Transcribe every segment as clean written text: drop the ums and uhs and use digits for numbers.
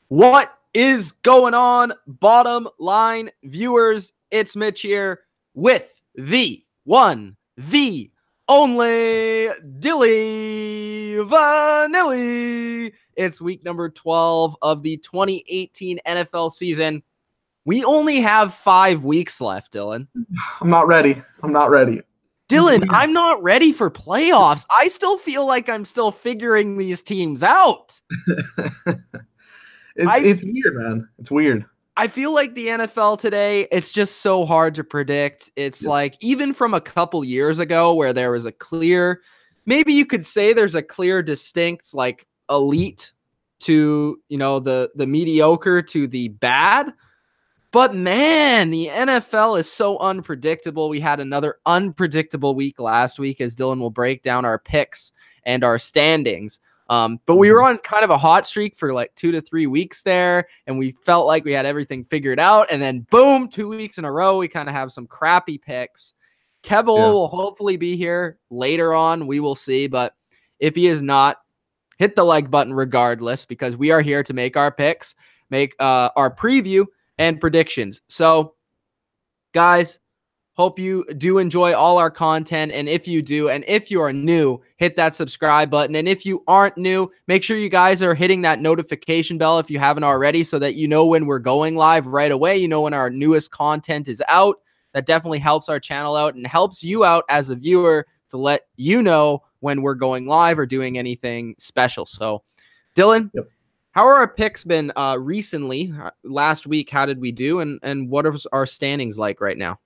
What is going on, bottom line viewers? It's Mitch here with the one, the only Dilly Vanilli. It's week number 12 of the 2018 NFL season. We only have 5 weeks left, Dylan. I'm not ready. Dylan, I'm not ready for playoffs. I still feel like I'm still figuring these teams out. It's weird, man. It's weird. I feel like the NFL today, it's just so hard to predict. It's like, even from a couple years ago where there was a clear, maybe you could say there's a clear, distinct, like, elite to, the mediocre to the bad. But man, the NFL is so unpredictable. We had another unpredictable week last week, as Dylan will break down our picks and our standings. But we were on kind of a hot streak for like 2 to 3 weeks there, and we felt like we had everything figured out. And then boom, 2 weeks in a row, we kind of have some crappy picks. Kevole will hopefully be here later on. We will see. But if he is not, hit the like button regardless, because we are here to make our picks, make our preview and predictions. So, guys, hope you do enjoy all our content. And if you do, and if you are new, hit that subscribe button. And if you aren't new, make sure you guys are hitting that notification bell if you haven't already, so that you know when we're going live right away. You know when our newest content is out. That definitely helps our channel out and helps you out as a viewer to let you know when we're going live or doing anything special. So, Dylan, how are our picks been recently? Last week, how did we do? And what are our standings like right now?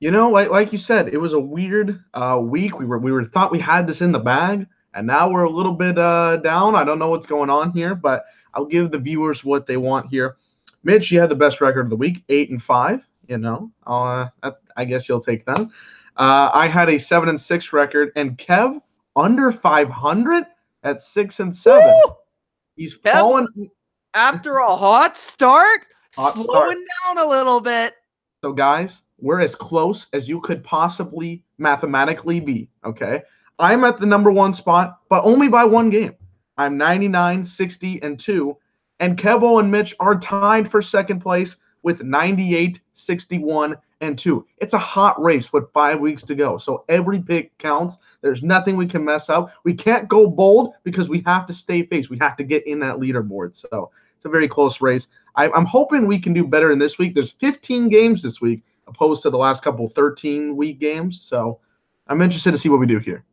Like you said, it was a weird week. We thought we had this in the bag, and now we're a little bit down. I don't know what's going on here, but I'll give the viewers what they want here. Mitch, you had the best record of the week, 8-5. I guess you'll take that. I had a 7-6 record, and Kev under 500 at 6-7. Woo! He's fallen after a hot start, slowing down a little bit. So, guys, we're as close as you could possibly mathematically be, okay? I'm at the number 1 spot, but only by 1 game. I'm 99, 60, and 2, and Kevole and Mitch are tied for second place with 98, 61, and 2. It's a hot race with 5 weeks to go, so every pick counts. There's nothing we can mess up. We can't go bold because we have to stay face. We have to get in that leaderboard, so it's a very close race. I'm hoping we can do better in this week. There's 15 games this week, opposed to the last couple 13-week games. So I'm interested to see what we do here.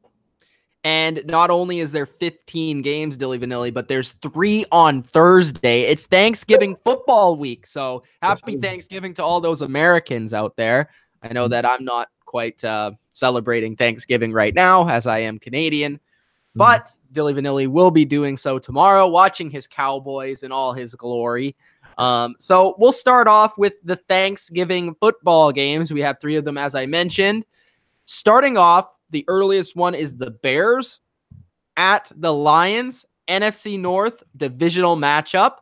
And not only is there 15 games, Dilly Vanilli, but there's 3 on Thursday. It's Thanksgiving football week. So happy Thanksgiving to all those Americans out there. I know that I'm not quite celebrating Thanksgiving right now, as I am Canadian. But Dilly Vanilli will be doing so tomorrow, watching his Cowboys in all his glory. So we'll start off with the Thanksgiving football games. We have 3 of them, as I mentioned. Starting off, the earliest one is the Bears at the Lions, NFC North divisional matchup.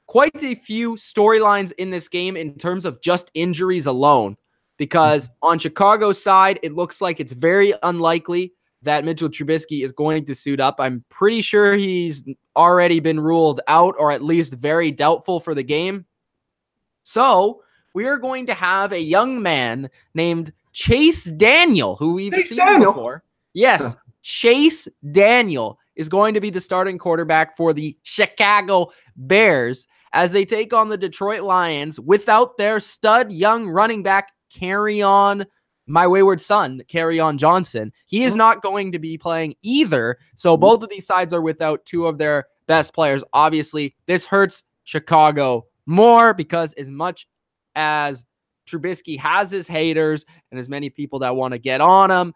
Quite a few storylines in this game in terms of just injuries alone, because on Chicago's side, it looks like it's very unlikely that Mitchell Trubisky is going to suit up. I'm pretty sure he's already been ruled out, or at least very doubtful for the game. So we are going to have a young man named Chase Daniel, who we've seen before. Yes, Chase Daniel is going to be the starting quarterback for the Chicago Bears as they take on the Detroit Lions without their stud young running back, Kerryon Johnson. He is not going to be playing either. So both of these sides are without 2 of their best players. Obviously, this hurts Chicago more because as much as Trubisky has his haters and as many people that want to get on him,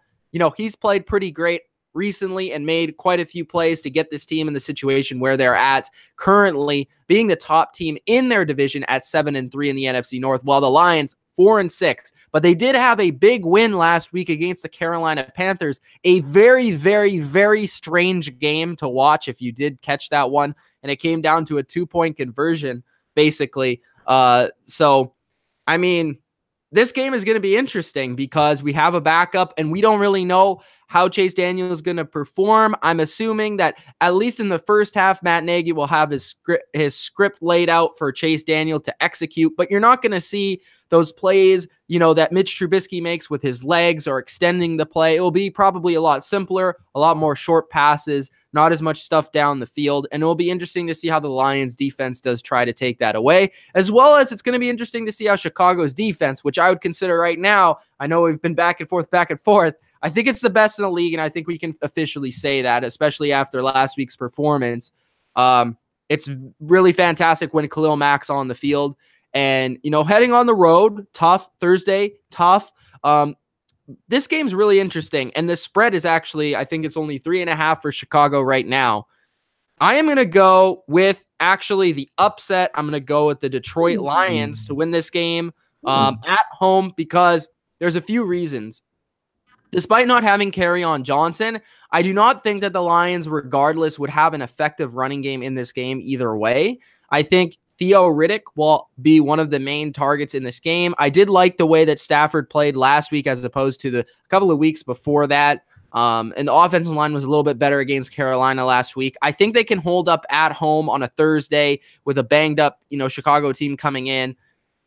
he's played pretty great recently and made quite a few plays to get this team in the situation where they're at currently, being the top team in their division at 7-3 in the NFC North, while the Lions 4-6. But they did have a big win last week against the Carolina Panthers. A very, very, very strange game to watch if you did catch that one. And it came down to a 2-point conversion, basically. So, I mean, this game is going to be interesting because we have a backup and we don't really know how Chase Daniel is going to perform. I'm assuming that at least in the first half, Matt Nagy will have his script laid out for Chase Daniel to execute, but you're not going to see those plays, that Mitch Trubisky makes with his legs or extending the play. It will be probably a lot simpler, a lot more short passes, not as much stuff down the field. And it will be interesting to see how the Lions defense does try to take that away, as well as it's going to be interesting to see how Chicago's defense, which I would consider right now, I know we've been back and forth. I think it's the best in the league, and I think we can officially say that, especially after last week's performance. It's really fantastic when Khalil Mack's on the field. And, heading on the road, tough. Thursday, tough. This game's really interesting. And the spread is actually, I think it's only 3.5 for Chicago right now. I am going to go with actually the upset. I'm going to go with the Detroit Lions to win this game at home because there's a few reasons. Despite not having Kerryon Johnson, I do not think that the Lions, regardless, would have an effective running game in this game either way. I think Theo Riddick will be one of the main targets in this game. I did like the way that Stafford played last week as opposed to the couple of weeks before that. And the offensive line was a little bit better against Carolina last week. I think they can hold up at home on a Thursday with a banged up, Chicago team coming in.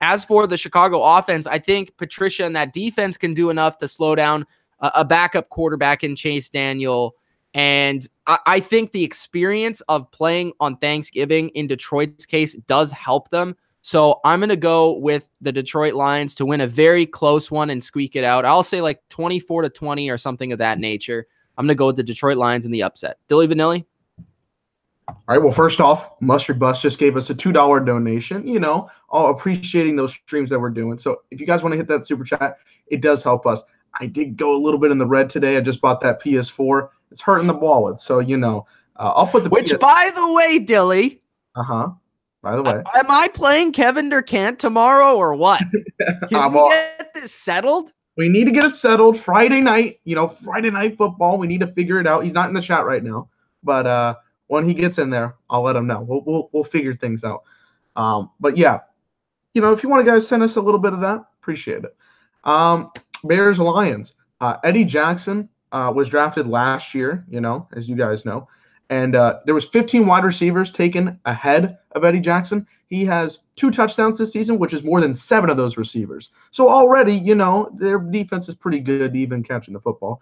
As for the Chicago offense, I think Patricia and that defense can do enough to slow down a backup quarterback in Chase Daniel. And I think the experience of playing on Thanksgiving in Detroit's case does help them. So I'm going to go with the Detroit Lions to win a very close one and squeak it out. I'll say like 24-20 or something of that nature. I'm going to go with the Detroit Lions in the upset. Dilly Vanilli? All right, well, first off, Mustard Bus just gave us a $2 donation, all appreciating those streams that we're doing. So if you guys want to hit that super chat, it does help us. I did go a little bit in the red today. I just bought that PS4. It's hurting the wallet. So, I'll put the Which, by the way, Dilly. By the way. Am I playing Kevin Durkant tomorrow or what? Can we get this settled? We need to get it settled. Friday night, Friday night football. We need to figure it out. He's not in the chat right now. But when he gets in there, I'll let him know. We'll figure things out. But, yeah, if you want to guys send us a little bit of that, appreciate it. Bears Lions. Eddie Jackson was drafted last year, as you guys know. And there was 15 wide receivers taken ahead of Eddie Jackson. He has 2 touchdowns this season, which is more than 7 of those receivers. So already, their defense is pretty good, even catching the football.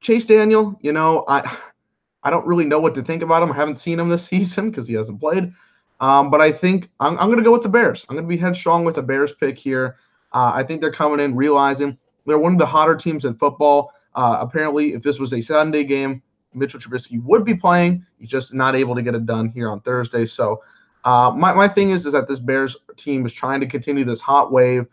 Chase Daniel, I don't really know what to think about him. I haven't seen him this season because he hasn't played. But I think I'm going to go with the Bears. I'm going to be headstrong with the Bears pick here. I think they're coming in realizing they're one of the hotter teams in football. Apparently, if this was a Sunday game, Mitchell Trubisky would be playing. He's just not able to get it done here on Thursday. So my thing is that this Bears team is trying to continue this hot wave.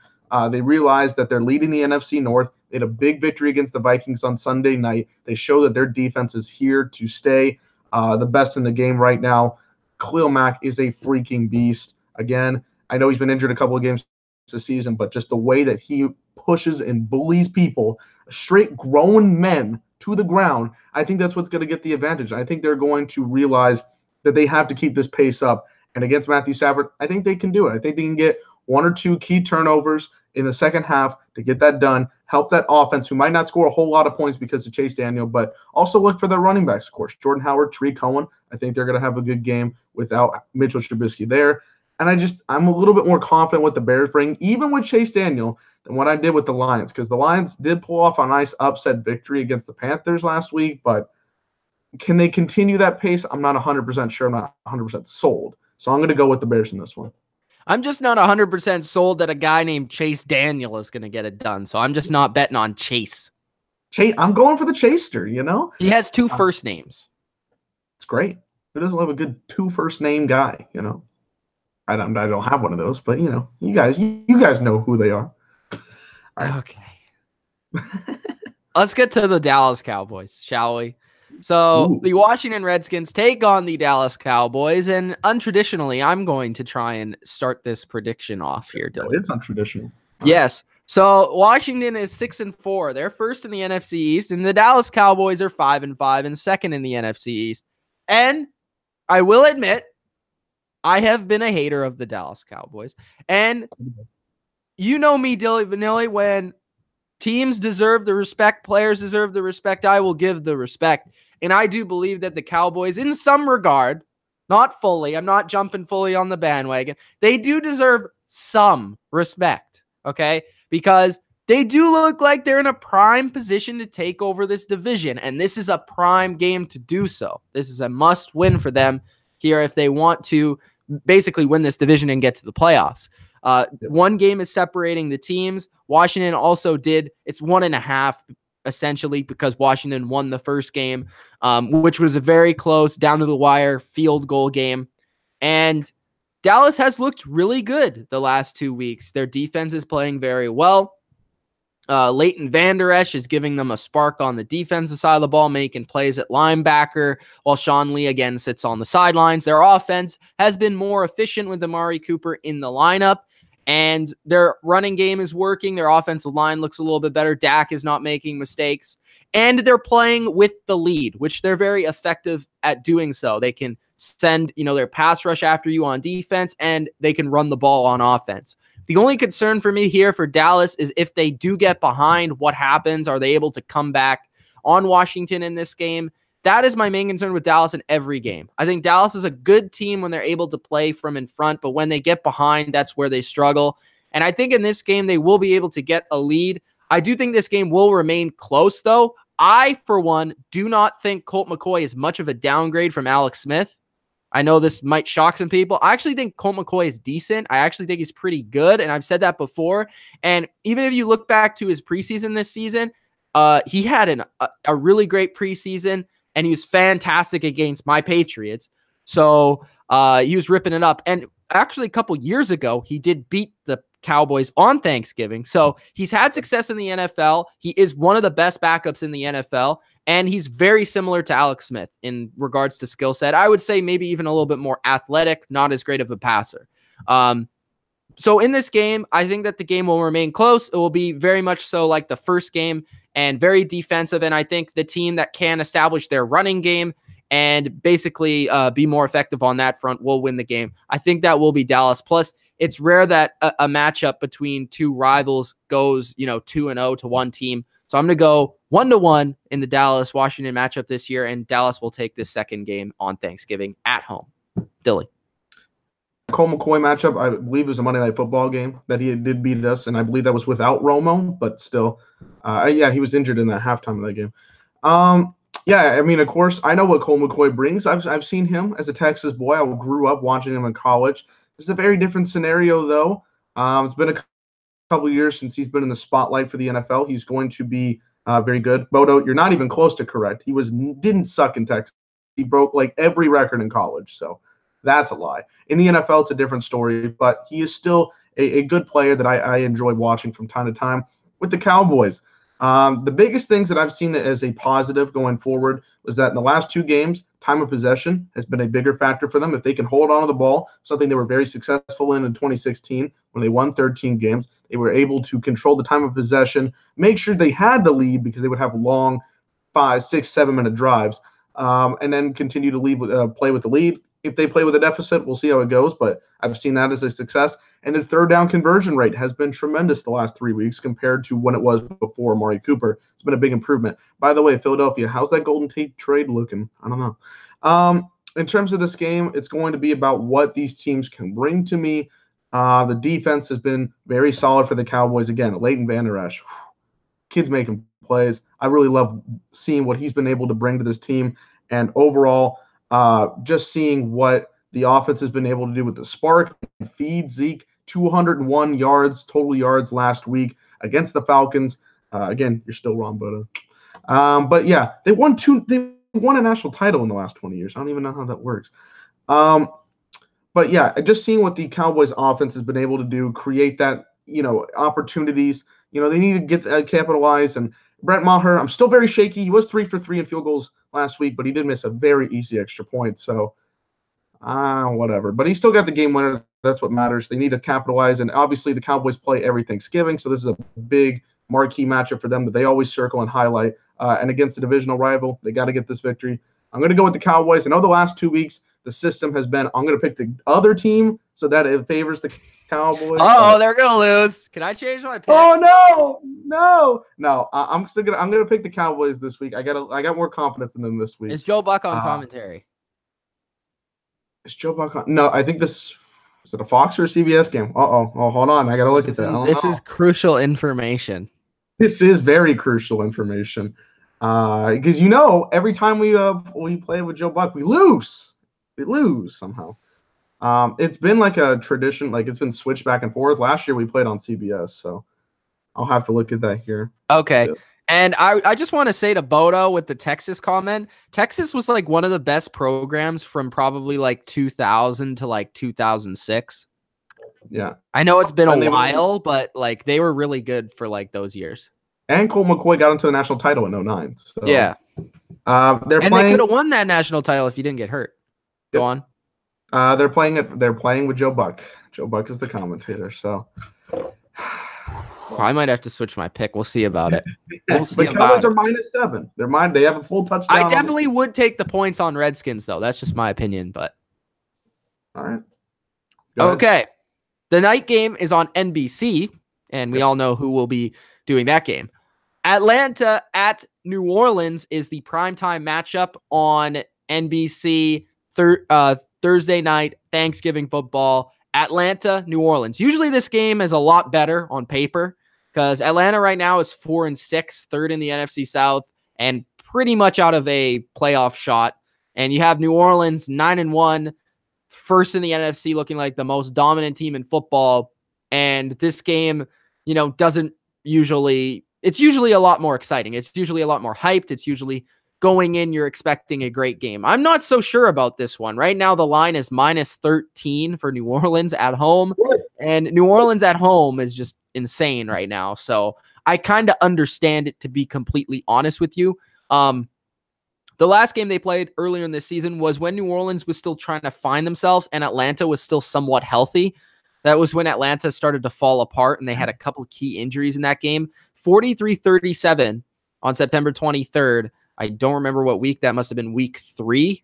They realize that they're leading the NFC North. They had a big victory against the Vikings on Sunday night. They show that their defense is here to stay, the best in the game right now. Khalil Mack is a freaking beast. Again, I know he's been injured a couple of games this season, but just the way that he pushes and bullies people, straight grown men, to the ground, I think that's what's going to get the advantage. I think they're going to realize that they have to keep this pace up. And against Matthew Stafford, I think they can do it. I think they can get 1 or 2 key turnovers in the second half to get that done, help that offense, who might not score a whole lot of points because of Chase Daniel, but also look for their running backs, of course. Jordan Howard, Tariq Cohen, I think they're going to have a good game without Mitchell Trubisky there. And I'm a little bit more confident what the Bears bring, even with Chase Daniel, than what I did with the Lions, because the Lions did pull off a nice upset victory against the Panthers last week, but can they continue that pace? I'm not 100% sure. I'm not 100% sold. So I'm going to go with the Bears in this one. I'm just not 100% sold that a guy named Chase Daniel is going to get it done. So I'm just not betting on Chase. I'm going for the Chaser, He has 2 first names. It's great. Who doesn't love a good 2 first name guy, I don't have one of those, but you guys know who they are. Okay. Let's get to the Dallas Cowboys, shall we? So the Washington Redskins take on the Dallas Cowboys, and untraditionally, I'm going to try and start this prediction off here, Dylan. It's untraditional. Yes. So Washington is 6-4. They're first in the NFC East, and the Dallas Cowboys are 5-5 and second in the NFC East. And I will admit, I have been a hater of the Dallas Cowboys. And you know me, Dilly Vanilli, when teams deserve the respect, players deserve the respect, I will give the respect. And I do believe that the Cowboys, in some regard, not fully, I'm not jumping fully on the bandwagon, they do deserve some respect, okay? Because they do look like they're in a prime position to take over this division, and this is a prime game to do so. This is a must-win for them here if they want to basically win this division and get to the playoffs. One game is separating the teams. Washington also did, it's 1.5 essentially because Washington won the first game, which was a very close down to the wire field goal game. And Dallas has looked really good the last 2 weeks. Their defense is playing very well. Leighton Vander Esch is giving them a spark on the defensive side of the ball, making plays at linebacker, while Sean Lee again sits on the sidelines. Their offense has been more efficient with Amari Cooper in the lineup, and their running game is working. Their offensive line looks a little bit better. Dak is not making mistakes, and they're playing with the lead, which they're very effective at doing so. They can send, their pass rush after you on defense, and they can run the ball on offense. The only concern for me here for Dallas is if they do get behind, what happens? Are they able to come back on Washington in this game? That is my main concern with Dallas in every game. I think Dallas is a good team when they're able to play from in front, but when they get behind, that's where they struggle. And I think in this game, they will be able to get a lead. I do think this game will remain close, though. I, for one, do not think Colt McCoy is much of a downgrade from Alex Smith. I know this might shock some people. I actually think Colt McCoy is decent. I actually think he's pretty good, and I've said that before. And even if you look back to his preseason this season, he had a really great preseason, and he was fantastic against my Patriots. So he was ripping it up. And actually, a couple years ago, he did beat the Cowboys on Thanksgiving. So he's had success in the NFL. He is one of the best backups in the NFL, and he's very similar to Alex Smith in regards to skill set. I would say maybe even a little bit more athletic, not as great of a passer. So in this game, I think that the game will remain close. It will be very much so like the first game and very defensive. And I think the team that can establish their running game and basically be more effective on that front will win the game. I think that will be Dallas. Plus, it's rare that a matchup between two rivals goes, 2-0 to one team. So I'm going to go 1-1 in the Dallas-Washington matchup this year, and Dallas will take this second game on Thanksgiving at home. Dilly. Colt McCoy matchup, I believe it was a Monday Night Football game that he did beat us, and I believe that was without Romo, but still, he was injured in that halftime of that game. Of course, I know what Colt McCoy brings. I've seen him as a Texas boy. I grew up watching him in college. This is a very different scenario, though. It's been a couple of years since he's been in the spotlight for the NFL. He's going to be very good. Bodo, you're not even close to correct. He didn't suck in Texas. He broke like every record in college, so that's a lie. In the NFL, it's a different story, but he is still a good player that I enjoy watching from time to time. With the Cowboys, the biggest things that I've seen as a positive going forward was that in the last 2 games, time of possession has been a bigger factor for them. If they can hold on to the ball, something they were very successful in 2016 when they won 13 games, they were able to control the time of possession, make sure they had the lead because they would have long 5, 6, 7-minute drives, and then continue to play with the lead. If they play with a deficit, we'll see how it goes, but I've seen that as a success. And the third down conversion rate has been tremendous the last 3 weeks compared to when it was before Amari Cooper. It's been a big improvement. By the way, Philadelphia, how's that Golden Tate trade looking? I don't know. In terms of this game, it's going to be about what these teams can bring to me. The defense has been very solid for the Cowboys. Again, Leighton Vander Esch, kid's making plays. I really love seeing what he's been able to bring to this team. And overall, just seeing what the offense has been able to do with the spark and feed Zeke, 201 yards, total yards last week against the Falcons. Again, you're still wrong, Bodo. But yeah, they won a national title in the last 20 years. I don't even know how that works. But yeah, just seeing what the Cowboys offense has been able to do, create that, opportunities. They need to get capitalize. And Brett Maher, I'm still very shaky. He was 3 for 3 in field goals last week, but he did miss a very easy extra point. So whatever. But he still got the game winner. That's what matters. They need to capitalize. And obviously the Cowboys play every Thanksgiving, so this is a big marquee matchup for them that they always circle and highlight. And against a divisional rival, they got to get this victory. I'm going to go with the Cowboys. I know the last 2 weeks the system has been, I'm going to pick the other team so that it favors the Cowboys. Oh, they're gonna lose. Can I change my pick? Oh no! I'm still gonna. I'm gonna pick the Cowboys this week. I got more confidence in them this week. Is Joe Buck on commentary? Is Joe Buck on? No, I think this is it a Fox or a CBS game. Oh, hold on. I gotta look at that. This is crucial information. This is very crucial information. Because every time we play with Joe Buck, we lose. We lose somehow. It's been like a tradition, like it's been switched back and forth. Last year we played on CBS, so I'll have to look at that here. Okay. And I just want to say to Bodo with the Texas comment, Texas was like one of the best programs from probably like 2000 to like 2006. Yeah. I know it's been a while, but like they were really good for like those years. And Colt McCoy got into the national title in 2009. So, yeah. They could have won that national title if you didn't get hurt. Go on. They're playing with Joe Buck. Joe Buck is the commentator, so I might have to switch my pick. We'll see about it. We'll see. The Cowboys are -7. They have a full touchdown. I definitely would take the points on Redskins, though. That's just my opinion, but all right. Okay. The night game is on NBC, and we all know who will be doing that game. Atlanta at New Orleans is the primetime matchup on NBC Thursday night, Thanksgiving football. Atlanta, New Orleans. Usually this game is a lot better on paper because Atlanta right now is 4-6, third in the NFC South, and pretty much out of a playoff shot. And you have New Orleans 9-1, first in the NFC, looking like the most dominant team in football. And this game, doesn't usually, it's usually a lot more exciting. It's usually a lot more hyped. It's usually going in, you're expecting a great game. I'm not so sure about this one. Right now, the line is -13 for New Orleans at home. And New Orleans at home is just insane right now. So I kind of understand it, to be completely honest with you. The last game they played earlier in this season was when New Orleans was still trying to find themselves and Atlanta was still somewhat healthy. That was when Atlanta started to fall apart and they had a couple of key injuries in that game. 43-37 on September 23rd. I don't remember what week. That must have been week 3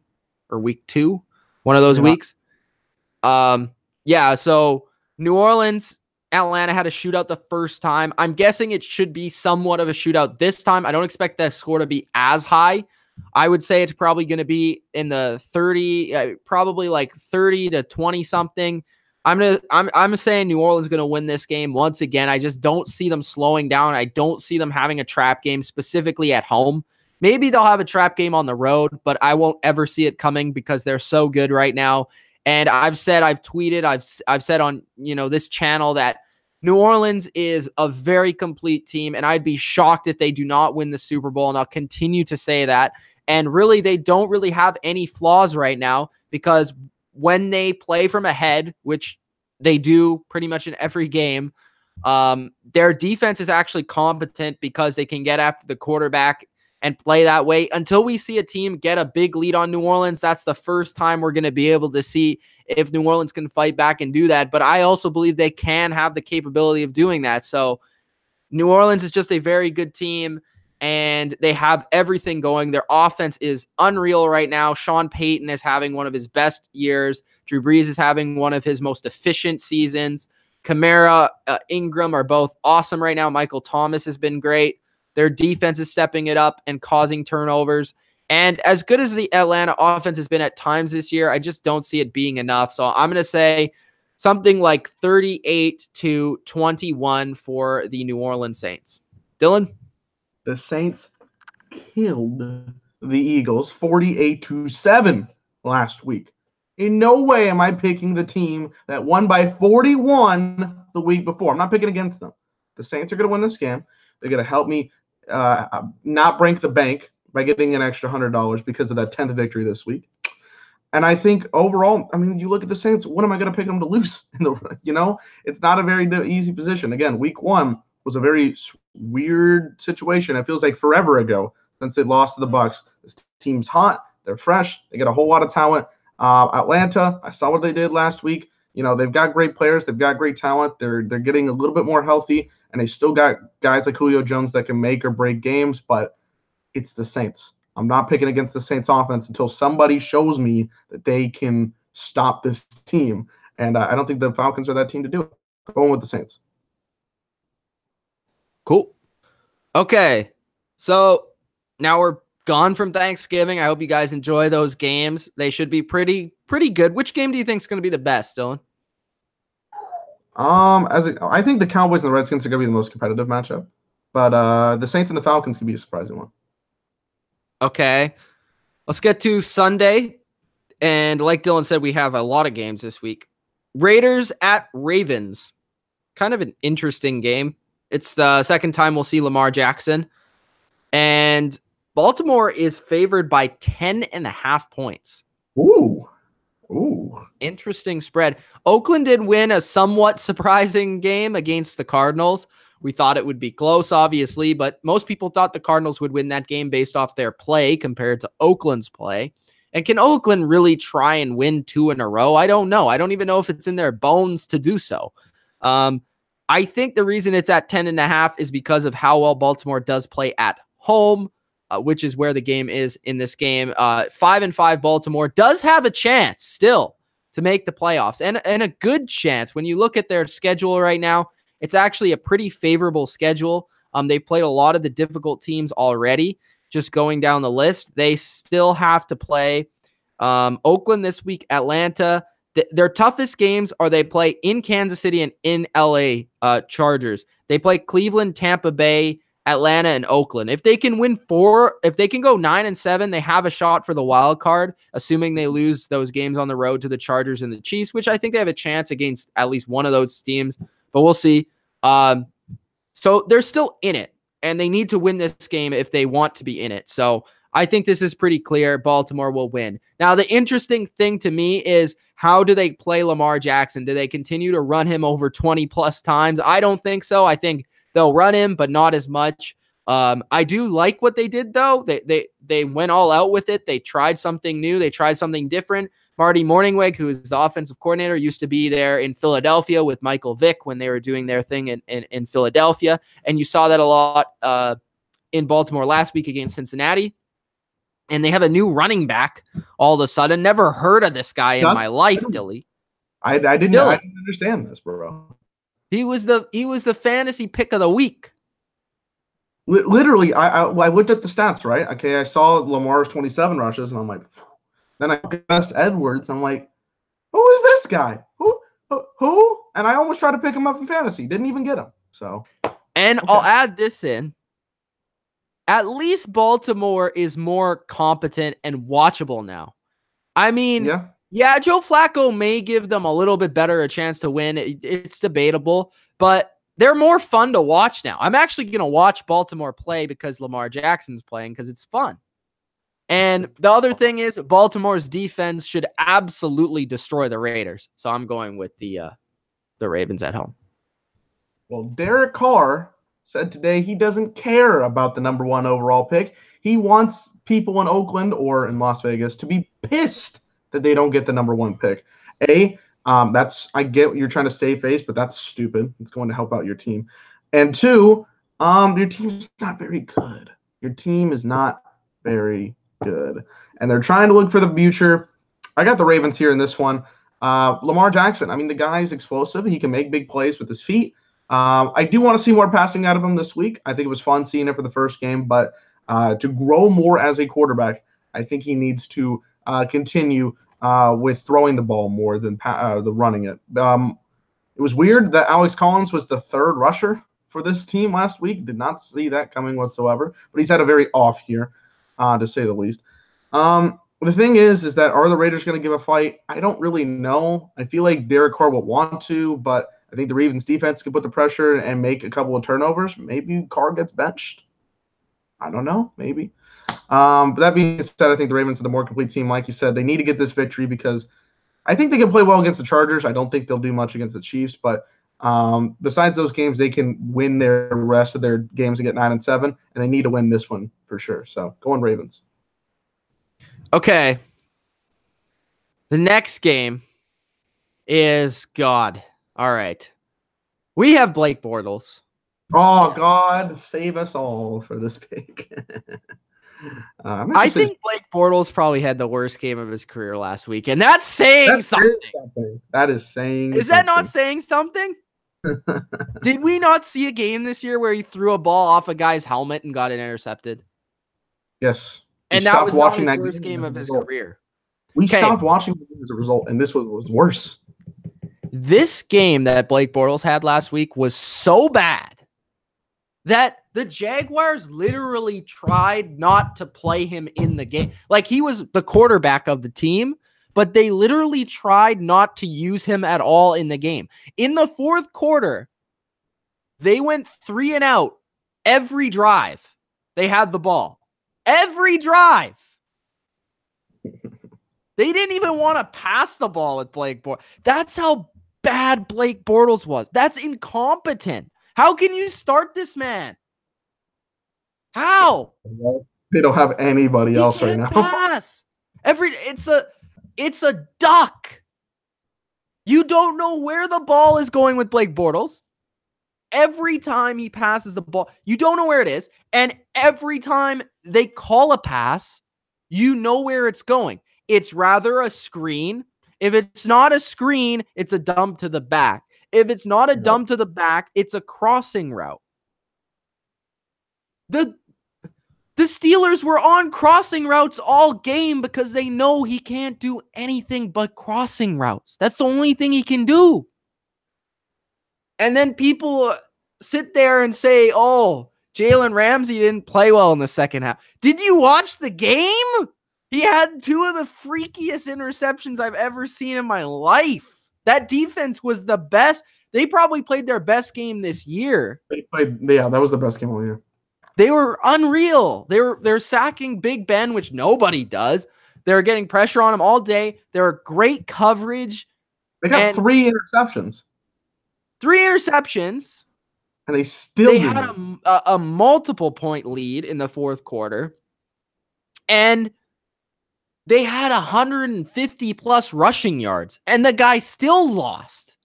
or week 2. One of those weeks. So New Orleans, Atlanta had a shootout the first time. I'm guessing it should be somewhat of a shootout this time. I don't expect that score to be as high. I would say it's probably going to be in the 30, probably like 30 to 20 something. I'm saying New Orleans going to win this game. Once again, I just don't see them slowing down. I don't see them having a trap game specifically at home. Maybe they'll have a trap game on the road, but I won't ever see it coming because they're so good right now. And I've tweeted, I've said on, this channel that New Orleans is a very complete team, and I'd be shocked if they do not win the Super Bowl, and I'll continue to say that. And really, they don't really have any flaws right now because when they play from ahead, which they do pretty much in every game, their defense is actually competent because they can get after the quarterback and play that way. Until we see a team get a big lead on New Orleans, that's the first time we're going to be able to see if New Orleans can fight back and do that. But I also believe they can have the capability of doing that. So New Orleans is just a very good team, and they have everything going. Their offense is unreal right now. Sean Payton is having one of his best years. Drew Brees is having one of his most efficient seasons. Kamara, Ingram are both awesome right now. Michael Thomas has been great. Their defense is stepping it up and causing turnovers. And as good as the Atlanta offense has been at times this year, I just don't see it being enough. So I'm going to say something like 38-21 for the New Orleans Saints. Dylan? The Saints killed the Eagles 48-7 last week. In no way am I picking the team that won by 41 the week before. I'm not picking against them. The Saints are going to win this game. They're going to help me not break the bank by getting an extra $100 because of that 10th victory this week. And I think overall, you look at the Saints, what am I going to pick them to lose? It's not a very easy position. Again, week 1 was a very weird situation. It feels like forever ago since they lost to the Bucs. This team's hot. They're fresh. They got a whole lot of talent. Atlanta, I saw what they did last week. They've got great players. They've got great talent. They're getting a little bit more healthy, and they still got guys like Julio Jones that can make or break games, but it's the Saints. I'm not picking against the Saints offense until somebody shows me that they can stop this team, and I don't think the Falcons are that team to do it. Going with the Saints. Cool. Okay. So now we're gone from Thanksgiving. I hope you guys enjoy those games. They should be pretty good. Which game do you think is going to be the best, Dylan? I think the Cowboys and the Redskins are going to be the most competitive matchup, but the Saints and the Falcons can be a surprising one. Okay. Let's get to Sunday. And like Dylan said, we have a lot of games this week. Raiders at Ravens. Kind of an interesting game. It's the second time we'll see Lamar Jackson. And Baltimore is favored by 10.5 points. Ooh. Interesting spread. Oakland did win a somewhat surprising game against the Cardinals. We thought it would be close, obviously, but most people thought the Cardinals would win that game based off their play compared to Oakland's play. And can Oakland really try and win 2 in a row? I don't know. I don't even know if it's in their bones to do so. I think the reason it's at 10.5 is because of how well Baltimore does play at home, which is where the game is in this game. 5-5 Baltimore does have a chance still to make the playoffs, and a good chance. When you look at their schedule right now, it's actually a pretty favorable schedule. They've played a lot of the difficult teams already. Just going down the list, they still have to play Oakland this week, Atlanta. Their toughest games are they play in Kansas City and in LA Chargers. They play Cleveland, Tampa Bay, Atlanta, and Oakland. If they can win 4, if they can go 9-7, they have a shot for the wild card, assuming they lose those games on the road to the Chargers and the Chiefs, which I think they have a chance against at least one of those teams, but we'll see. So they're still in it, and they need to win this game if they want to be in it. So I think this is pretty clear. Baltimore will win. Now, the interesting thing to me is, how do they play Lamar Jackson? Do they continue to run him over 20-plus times? I don't think so. I think they'll run him, but not as much. I do like what they did, though. They went all out with it. They tried something new. They tried something different. Marty Morningweg, who is the offensive coordinator, used to be there in Philadelphia with Michael Vick when they were doing their thing in Philadelphia. And you saw that a lot in Baltimore last week against Cincinnati. And they have a new running back all of a sudden. Never heard of this guy in my life, Dilly. I didn't understand this, bro. He was the fantasy pick of the week. Literally, I looked at the stats, right? Okay, I saw Lamar's 27 rushes, and I'm like, then I looked at Gus Edwards, and I'm like, who is this guy? Who? And I almost tried to pick him up in fantasy. Didn't even get him. So, and okay. I'll add this in. At least Baltimore is more competent and watchable now. I mean, yeah, Joe Flacco may give them a little bit better a chance to win. It's debatable, but they're more fun to watch now. I'm actually going to watch Baltimore play because Lamar Jackson's playing, because it's fun. And the other thing is, Baltimore's defense should absolutely destroy the Raiders. So I'm going with the Ravens at home. Well, Derek Carr said today he doesn't care about the number 1 overall pick. He wants people in Oakland or in Las Vegas to be pissed that they don't get the number 1 pick. I get what you're trying to save face, but that's stupid. It's going to help out your team. And 2, your team's not very good. Your team is not very good. And they're trying to look for the future. I got the Ravens here in this one. Lamar Jackson, I mean, the guy's explosive. He can make big plays with his feet. I do want to see more passing out of him this week. I think it was fun seeing it for the first game, but to grow more as a quarterback, I think he needs to continue with throwing the ball more than the running it. It was weird that Alex Collins was the 3rd rusher for this team last week. Did not see that coming whatsoever, but he's had a very off year, to say the least. The thing is that are the Raiders going to give a fight? I don't really know. I feel like Derek Carr will want to, but I think the Ravens defense can put the pressure and make a couple of turnovers. Maybe Carr gets benched. I don't know. Maybe. But that being said, I think the Ravens are the more complete team. Like you said, they need to get this victory because I think they can play well against the Chargers. I don't think they'll do much against the Chiefs. But besides those games, they can win their rest of their games and get 9-7. And they need to win this one for sure. So going Ravens. Okay. The next game is God. All right. We have Blake Bortles. Oh, God, save us all for this pick. I think Blake Bortles probably had the worst game of his career last week, and that's saying something. That is saying Is that not saying something? Did we not see a game this year where he threw a ball off a guy's helmet and got it intercepted? Yes. And that was not his worst game of his career. We stopped watching as a result, and this was worse. This game that Blake Bortles had last week was so bad that the Jaguars literally tried not to play him in the game. Like, he was the quarterback of the team, but they literally tried not to use him at all in the game. In the fourth quarter, they went 3 and out every drive. They had the ball. Every drive. They didn't even want to pass the ball with Blake Bortles. That's how bad Blake Bortles was. That's incompetent. How can you start this man? How? They don't have anybody else right now. Pass. It's a duck. You don't know where the ball is going with Blake Bortles. Every time he passes the ball, you don't know where it is. And every time they call a pass, you know where it's going. It's rather a screen. If it's not a screen, it's a dump to the back. If it's not a dump to the back, it's a crossing route. The Steelers were on crossing routes all game because they know he can't do anything but crossing routes. That's the only thing he can do. And then people sit there and say, oh, Jalen Ramsey didn't play well in the second half. Did you watch the game? He had 2 of the freakiest interceptions I've ever seen in my life. That defense was the best. They probably played their best game this year. That was the best game all year. They were unreal. They're sacking Big Ben, which nobody does. They're getting pressure on him all day. They're great coverage. They got 3 interceptions. 3 interceptions. And they had a multiple point lead in the fourth quarter. And they had 150 plus rushing yards. And the guy still lost.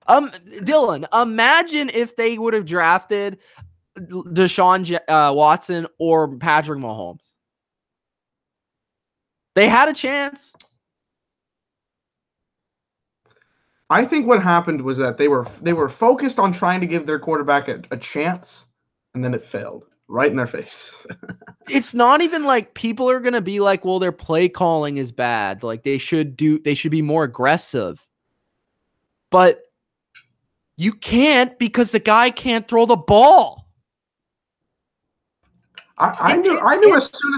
Dylan, imagine if they would have drafted Deshaun Watson or Patrick Mahomes. They had a chance. I think what happened was that they were focused on trying to give their quarterback a chance, and then it failed right in their face. It's not even like people are going to be like, well, their play calling is bad. Like they should be more aggressive. But you can't because the guy can't throw the ball. I knew as soon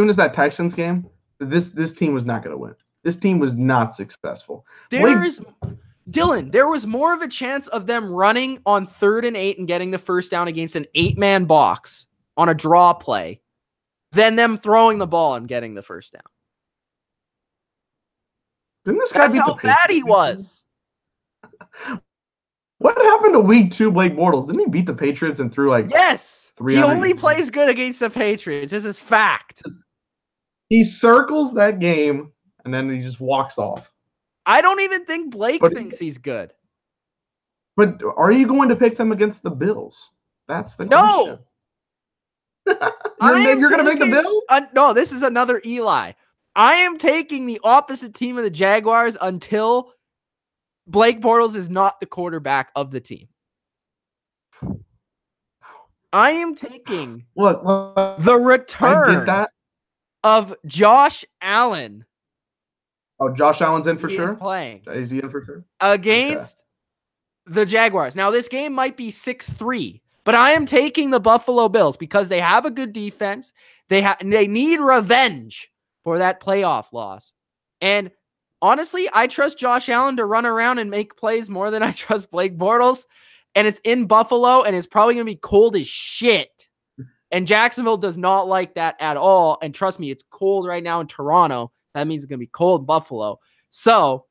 as that Texans game, this team was not going to win. This team was not successful. Dylan, there was more of a chance of them running on 3rd and 8 and getting the first down against an 8-man box on a draw play than them throwing the ball and getting the first down. Didn't this guy That's how bad he was. What happened to week 2 Blake Bortles? Didn't he beat the Patriots and threw like Yes. He only plays good against the Patriots. This is fact. He circles that game and then he just walks off. I don't even think Blake thinks he's good. But are you going to pick them against the Bills? That's the question. No. You're going to pick the Bills? No, this is another Eli. I am taking the opposite team of the Jaguars until Blake Bortles is not the quarterback of the team. I am taking the return of Josh Allen. Oh, Josh Allen's in for sure? Is playing. Is he in for sure? Against the Jaguars. Now, this game might be 6-3, but I am taking the Buffalo Bills because they have a good defense. They need revenge for that playoff loss. And honestly, I trust Josh Allen to run around and make plays more than I trust Blake Bortles. And it's in Buffalo, and it's probably going to be cold as shit. And Jacksonville does not like that at all. And trust me, it's cold right now in Toronto. That means it's going to be cold in Buffalo. So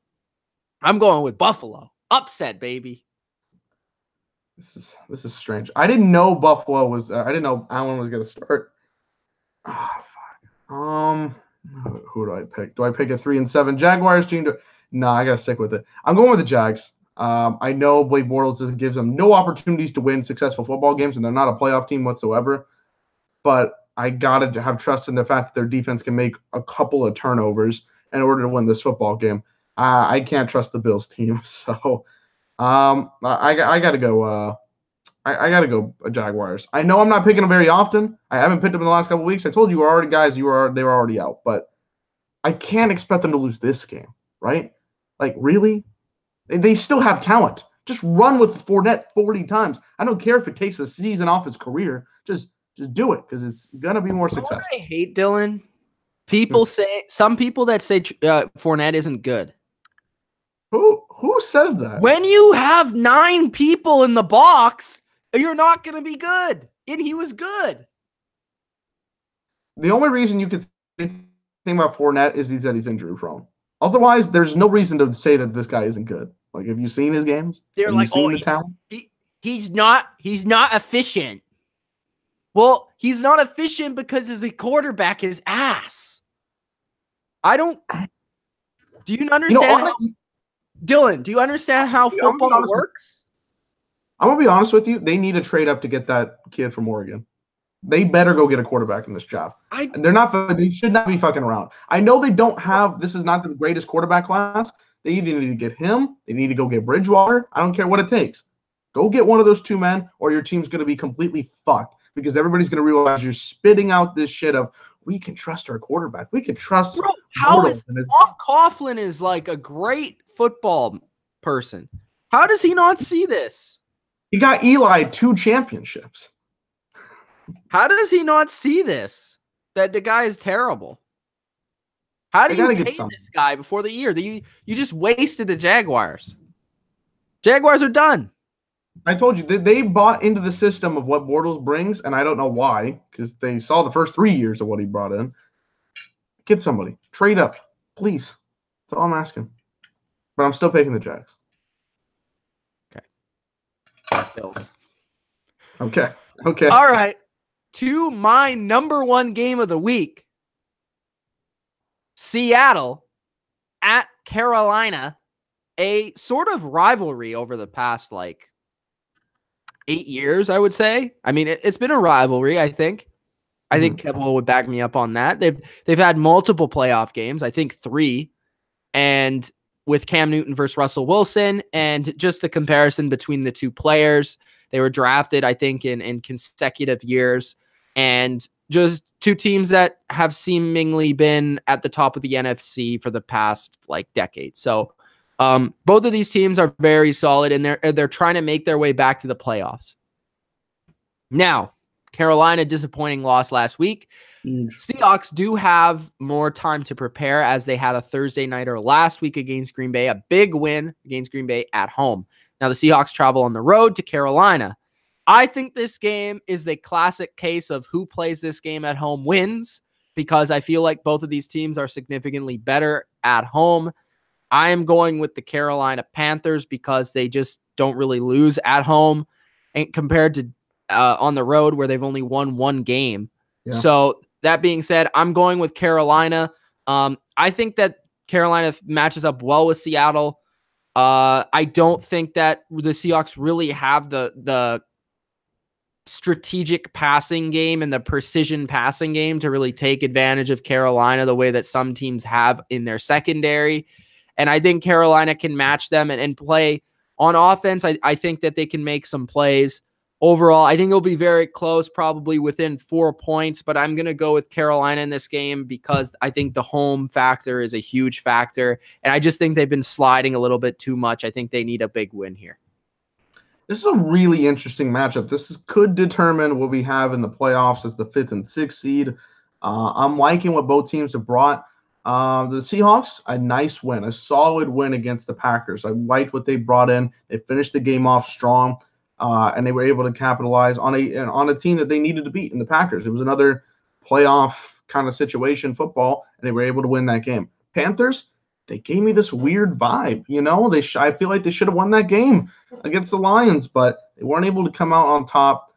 I'm going with Buffalo. Upset, baby. This is strange. I didn't know Buffalo was. I didn't know Allen was going to start. Fuck. Who do I pick? Do I pick a 3-7 Jaguars team? No, I gotta stick with it. I'm going with the Jags. I know Blake Bortles gives them no opportunities to win successful football games, and they're not a playoff team whatsoever. But I got to have trust in the fact that their defense can make a couple of turnovers in order to win this football game. I can't trust the Bills team. So I got to go. I got to go Jaguars. I know I'm not picking them very often. I haven't picked them in the last couple of weeks. I told you already, guys, they were already out. But I can't expect them to lose this game, right? Like, really? They still have talent. Just run with Fournette 40 times. I don't care if it takes a season off his career. Just do it because it's going to be more successful. What I hate, Dylan, some people that say Fournette isn't good. Who says that? When you have 9 people in the box, you're not going to be good. And he was good. The only reason you could say anything about Fournette is that he's injury prone. Otherwise, there's no reason to say that this guy isn't good. Like, have you seen his games? They're have like, you seen the talent? He's not efficient. Well, he's not efficient because his quarterback is ass. Do you understand? Dylan, do you understand how football works? I'm going to be honest with you. They need to trade up to get that kid from Oregon. They better go get a quarterback in this draft. They should not be fucking around. I know they don't have – this is not the greatest quarterback class. They either need to get him. They need to go get Bridgewater. I don't care what it takes. Go get one of those 2 men or your team's going to be completely fucked because everybody's going to realize you're spitting out this shit of we can trust our quarterback. We can trust – Bro, how is Tom Coughlin is like a great football person. How does he not see this? He got Eli 2 championships. How does he not see this? That the guy is terrible. How do you pay this guy before the year? You just wasted the Jaguars. Jaguars are done. I told you, they bought into the system of what Bortles brings, and I don't know why, because they saw the first 3 years of what he brought in. Get somebody. Trade up, please. That's all I'm asking. But I'm still picking the Jags. Okay. Bills. Okay. All right. To my number 1 game of the week. Seattle at Carolina. A sort of rivalry over the past, 8 years, I would say. I mean, it's been a rivalry, I think. I think Kevole would back me up on that. They've had multiple playoff games, I think 3. And with Cam Newton versus Russell Wilson, and just the comparison between the 2 players. They were drafted, I think, in consecutive years. And just 2 teams that have seemingly been at the top of the NFC for the past, decade. So both of these teams are very solid, and they're trying to make their way back to the playoffs. Now, Carolina, disappointing loss last week. Seahawks do have more time to prepare as they had a Thursday nighter last week against Green Bay, a big win against Green Bay at home. Now the Seahawks travel on the road to Carolina. I think this game is the classic case of who plays this game at home wins, because I feel like both of these teams are significantly better at home. I am going with the Carolina Panthers because they just don't really lose at home and compared to on the road where they've only won 1 game. Yeah. So that being said, I'm going with Carolina. I think that Carolina matches up well with Seattle. I don't think that the Seahawks really have the strategic passing game and the precision passing game to really take advantage of Carolina the way that some teams have in their secondary. And I think Carolina can match them and play on offense. I think that they can make some plays. Overall, I think it'll be very close, probably within 4 points, but I'm going to go with Carolina in this game because I think the home factor is a huge factor, and I just think they've been sliding a little bit too much. I think they need a big win here. This is a really interesting matchup. Could determine what we have in the playoffs as the 5th and 6th seed. I'm liking what both teams have brought. The Seahawks, a nice win, a solid win against the Packers. I liked what they brought in. They finished the game off strong. And they were able to capitalize on a team that they needed to beat in the Packers. It was another playoff kind of situation, football, and they were able to win that game. Panthers, they gave me this weird vibe. I feel like they should have won that game against the Lions, but they weren't able to come out on top.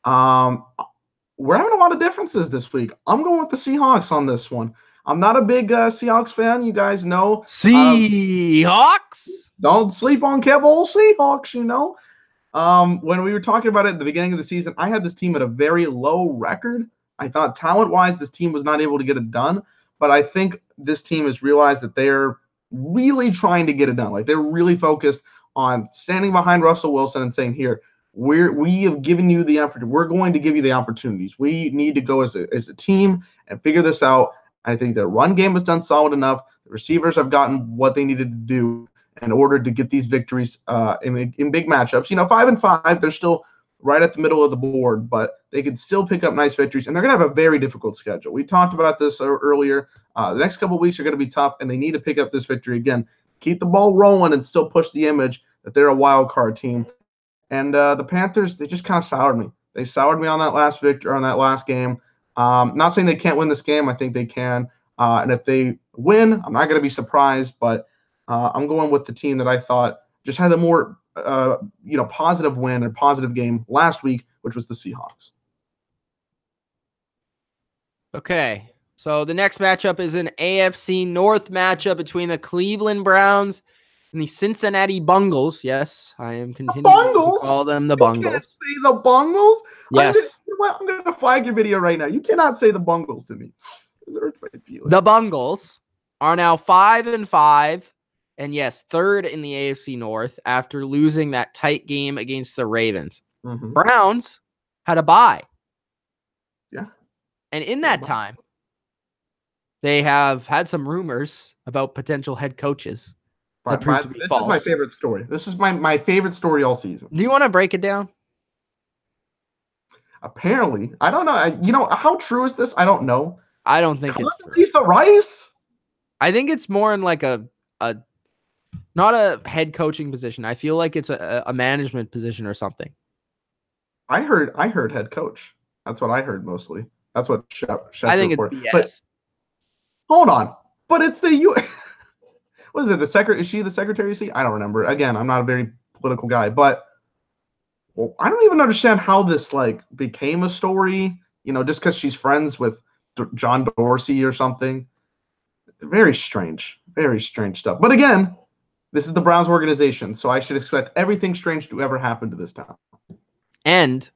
We're having a lot of differences this week. I'm going with the Seahawks on this one. I'm not a big Seahawks fan. You guys know. Seahawks? Don't sleep on Kevole Seahawks, When we were talking about it at the beginning of the season, I had this team at a very low record. I thought talent-wise, this team was not able to get it done. But I think this team has realized that they're really trying to get it done. Like they're really focused on standing behind Russell Wilson and saying, here, we have given you the opportunity. We're going to give you the opportunities. We need to go as a team and figure this out. I think the run game has done solid enough. The receivers have gotten what they needed to do in order to get these victories in big matchups. 5-5, they're still right at the middle of the board, but they could still pick up nice victories, and they're going to have a very difficult schedule. We talked about this earlier. The next couple of weeks are going to be tough, and they need to pick up this victory again. Keep the ball rolling and still push the image that they're a wild card team. And the Panthers, they just kind of soured me. They soured me on that last game. Not saying they can't win this game. I think they can. And if they win, I'm not going to be surprised, but I'm going with the team that I thought just had a more positive win and positive game last week, which was the Seahawks. Okay, so the next matchup is an AFC North matchup between the Cleveland Browns and the Cincinnati Bungles. Yes, I am continuing to call them the Bungles. You can't say the Bungles? Yes. I'm going to flag your video right now. You cannot say the Bungles to me. The Bungles are now 5-5. And yes, third in the AFC North after losing that tight game against the Ravens. Mm-hmm. Browns had a bye. Yeah. And in that time, they have had some rumors about potential head coaches that proved to be false. This is my favorite story. This is my favorite story all season. Do you want to break it down? Apparently. I don't know. How true is this? I don't know. I don't think it's true. Lisa Rice? I think it's more in like a not a head coaching position. I feel like it's a management position or something. I heard head coach. That's what I heard mostly. That's what Shep I think it's BS. But hold on. But it's the what is it? Is she the secretary of state? I don't remember. Again, I'm not a very political guy, but I don't even understand how this became a story. Just because she's friends with John Dorsey or something. Very strange stuff. But again, this is the Browns organization, so I should expect everything strange to ever happen to this town. And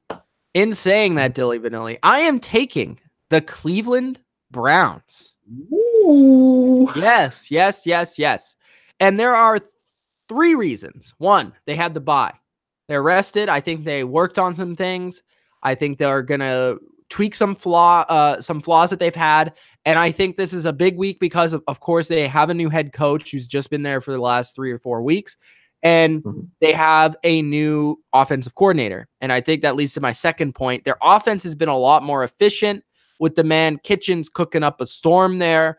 in saying that, Dilly Vanilli, I am taking the Cleveland Browns. Ooh. Yes. And there are 3 reasons. 1, they had the bye. They're rested. I think they worked on some things. I think they're going to tweak some flaws that they've had. And I think this is a big week because, of course, they have a new head coach who's just been there for the last 3 or 4 weeks. And they have a new offensive coordinator. And I think that leads to my second point. Their offense has been a lot more efficient with the man Kitchens cooking up a storm there.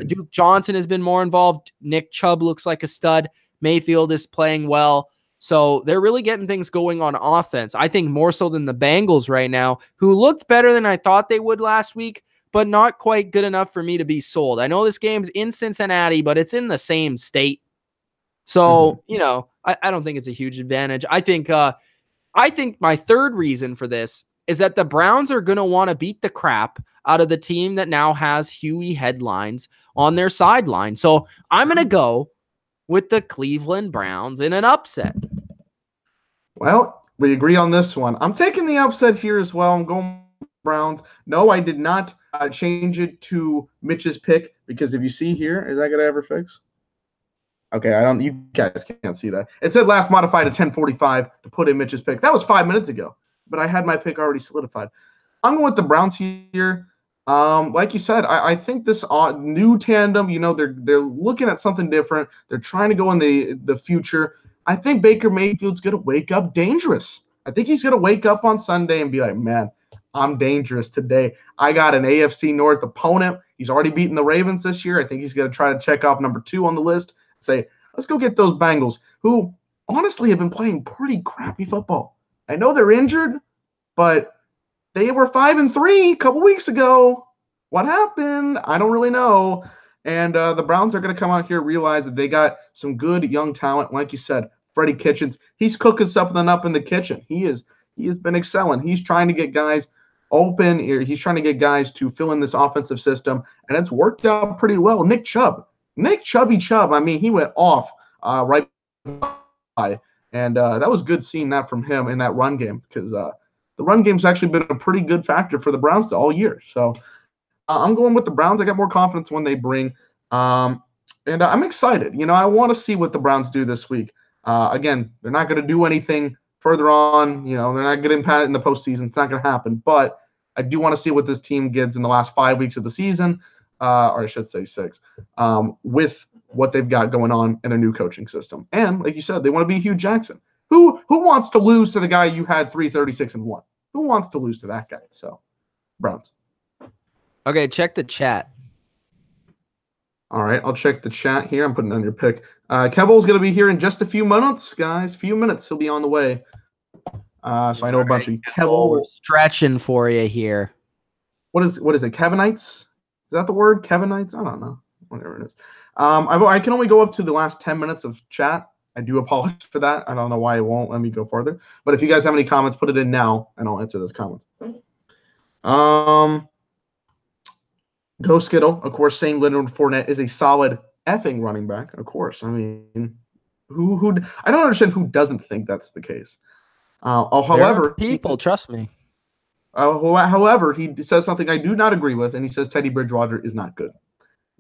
Duke Johnson has been more involved. Nick Chubb looks like a stud. Mayfield is playing well. So they're really getting things going on offense. I think more so than the Bengals right now, who looked better than I thought they would last week, but not quite good enough for me to be sold. I know this game's in Cincinnati, but it's in the same state. So, I don't think it's a huge advantage. I think my third reason for this is that the Browns are going to want to beat the crap out of the team that now has Huey headlines on their sideline. So I'm going to go with the Cleveland Browns in an upset. Well, we agree on this one. I'm taking the upset here as well. I'm going Browns. No, I did not change it to Mitch's pick because if you see here, is that going to ever fix? Okay, you guys can't see that. It said last modified at 10:45 to put in Mitch's pick. That was 5 minutes ago, but I had my pick already solidified. I'm going with the Browns here. Like you said, I think this new tandem, they're looking at something different. They're trying to go in the future. I think Baker Mayfield's going to wake up dangerous. I think he's going to wake up on Sunday and be like, man, I'm dangerous today. I got an AFC North opponent. He's already beaten the Ravens this year. I think he's going to try to check off number 2 on the list. Say, let's go get those Bengals, who honestly have been playing pretty crappy football. I know they're injured, but they were 5-3 a couple weeks ago. What happened? I don't really know. And the Browns are going to come out here and realize that they got some good young talent. Like you said, Freddie Kitchens, he's cooking something up in the kitchen. He has been excelling. He's trying to get guys open. He's trying to get guys to fill in this offensive system, and it's worked out pretty well. Nick Chubb, I mean, he went off right by, and that was good seeing that from him in that run game because the run game's actually been a pretty good factor for the Browns all year. So I'm going with the Browns. I got more confidence when they bring. And And I'm excited. You know, I want to see what the Browns do this week. Again, they're not going to do anything further on. You know, they're not getting pat in the postseason. It's not going to happen. But I do want to see what this team gets in the last 5 weeks of the season, or I should say 6, with what they've got going on in their new coaching system. And like you said, they want to be Hugh Jackson. Who wants to lose to the guy you had 336-1? Who wants to lose to that guy? So, Browns. Okay, check the chat. All right, I'll check the chat here. I'm putting on your pick. Kevole's going to be here in just a few minutes, guys. Few minutes. He'll be on the way. So I know a bunch of you. Kevole. Stretching for you here. What is it? Kevinites? Is that the word? Kevinites? I don't know. Whatever it is. I can only go up to the last 10 minutes of chat. I do apologize for that. I don't know why it won't let me go further. But if you guys have any comments, put it in now, and I'll answer those comments. Go Skittle, of course, saying Leonard Fournette is a solid effing running back. Of course. I mean, who I don't understand who doesn't think that's the case. However, trust me. However, he says something I do not agree with, and he says Teddy Bridgewater is not good.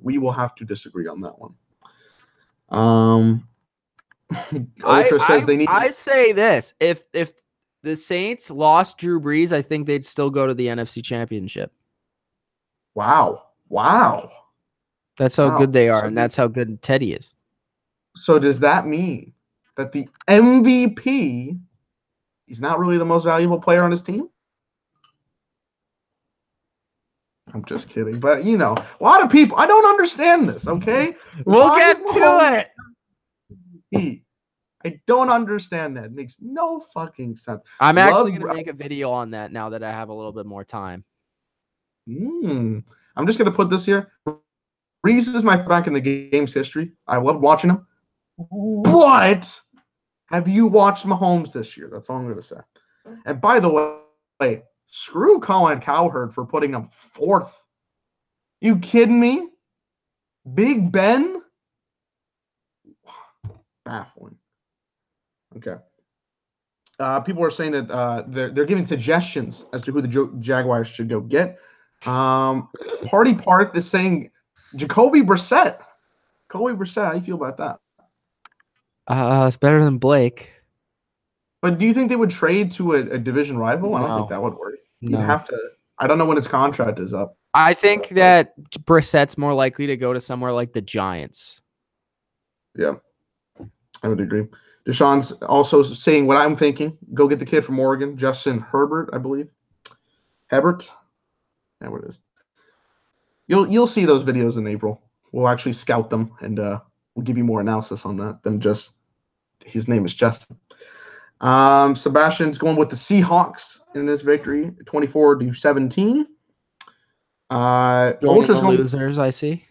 We will have to disagree on that one. Ultra says they need. I say this: if the Saints lost Drew Brees, I think they'd still go to the NFC Championship. Wow. That's how good they are, and that's how good Teddy is. So does that mean that the MVP is not really the most valuable player on his team? I'm just kidding. But, you know, a lot of people, I don't understand this, okay? We'll get to it. I don't understand that. It makes no fucking sense. I'm actually going to make a video on that now that I have a little bit more time. I'm just going to put this here. Brees is my back in the game's history. I love watching him. But have you watched Mahomes this year? That's all I'm going to say. And by the way, screw Colin Cowherd for putting him 4th. You kidding me? Big Ben? Baffling. Okay. People are saying that they're giving suggestions as to who the Jaguars should go get. Party Parth is saying Jacoby Brissett. Jacoby Brissett, how do you feel about that? It's better than Blake. But do you think they would trade to a division rival? I don't think that would work. No. You'd have to. I don't know when his contract is up. I think that Brissett's more likely to go to somewhere like the Giants. Yeah, I would agree. Deshaun's also saying what I'm thinking. Go get the kid from Oregon, Justin Herbert, I believe. Hebert. Yeah, what it is. You'll see those videos in April. We'll actually scout them, and we'll give you more analysis on that than just his name is Justin. Sebastian's going with the Seahawks in this victory, 24-17. Ultra's losers, I see.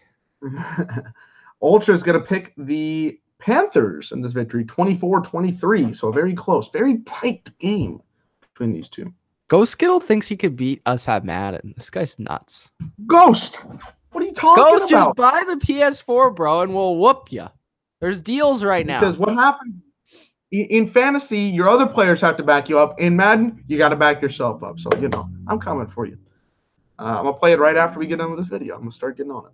Ultra's going to pick the Panthers in this victory, 24-23. So a very close, very tight game between these two. Ghost Skittle thinks he could beat us at Madden. This guy's nuts. Ghost, what are you talking about? Ghost, just buy the PS4, bro, and we'll whoop you. There's deals right now. Because what happened in fantasy, your other players have to back you up. In Madden, you got to back yourself up. So, you know, I'm coming for you. I'm going to play it right after we get done with this video. I'm going to start getting on it.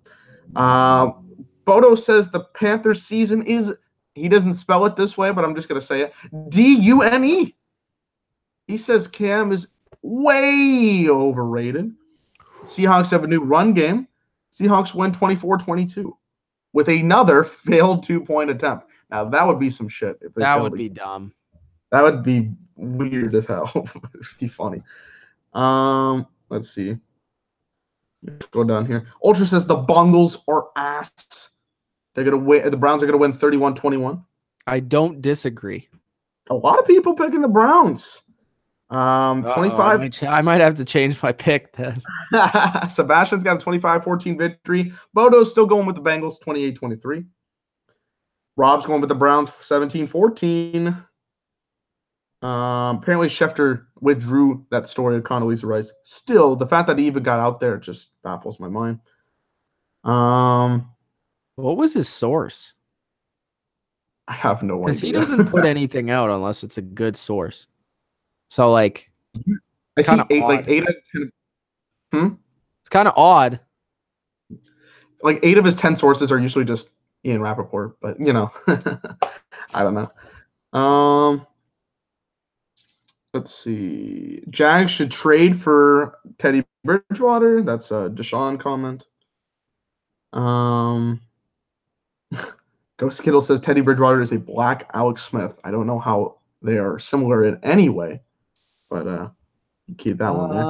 Bodo says the Panthers season is, he doesn't spell it this way, but I'm just going to say it, D-U-N-E. He says Cam is way overrated. Seahawks have a new run game. Seahawks win 24-22 with another failed 2-point attempt. Now, that would be some shit. If that would be dumb. That would be weird as hell. It would be funny. Let's see. Let's go down here. Ultra says the Bungles are ass. They're gonna win. The Browns are gonna win 31-21. I don't disagree. A lot of people picking the Browns. 25. I might have to change my pick then. Sebastian's got a 25-14 victory. Bodo's still going with the Bengals, 28-23. Rob's going with the Browns, 17-14. Apparently, Schefter withdrew that story of Condoleezza Rice. Still, the fact that he even got out there just baffles my mind. What was his source? I have no idea. Because he doesn't put anything out unless it's a good source. So, like, I see 8 out of 10. It's kind of odd. Like 8 of his 10 sources are usually just Ian Rappaport, but I don't know. Let's see. Jags should trade for Teddy Bridgewater. That's a Deshaun comment. Ghost Skittle says Teddy Bridgewater is a black Alex Smith. I don't know how they are similar in any way, but keep that one there.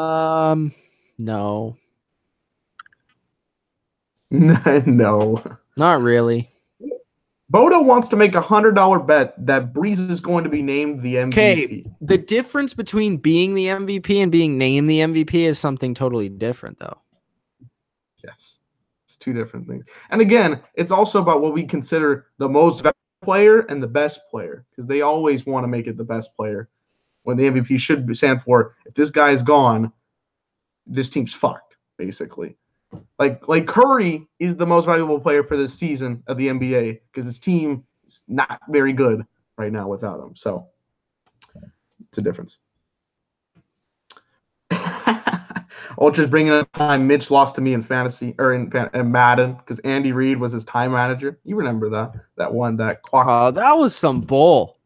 No. No. Not really. Bodo wants to make $100 bet that Breeze is going to be named the MVP. Okay, the difference between being the MVP and being named the MVP is something totally different, though. Yes. It's two different things. And again, it's also about what we consider the most valuable player and the best player, because they always want to make it the best player when the MVP should stand for, if this guy is gone, this team's fucked, basically. Like Curry is the most valuable player for this season of the NBA because his team is not very good right now without him. So it's a difference. Ultra's bringing up time. Mitch lost to me in fantasy or in Madden because Andy Reid was his time manager. You remember that clock? Oh, that was some bull.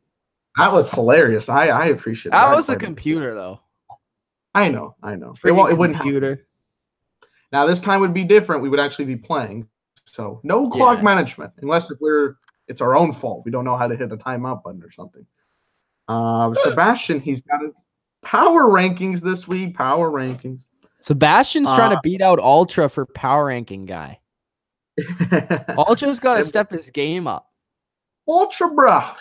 That was hilarious. I appreciate it. That was a computer, though. I know. It wouldn't happen. Now this time would be different. We would actually be playing. So no clock management unless it's our own fault. We don't know how to hit a timeout button or something. Sebastian, he's got his power rankings this week. Power rankings. Sebastian's trying to beat out Ultra for power ranking guy. Ultra's got to step his game up. Ultra, bruh.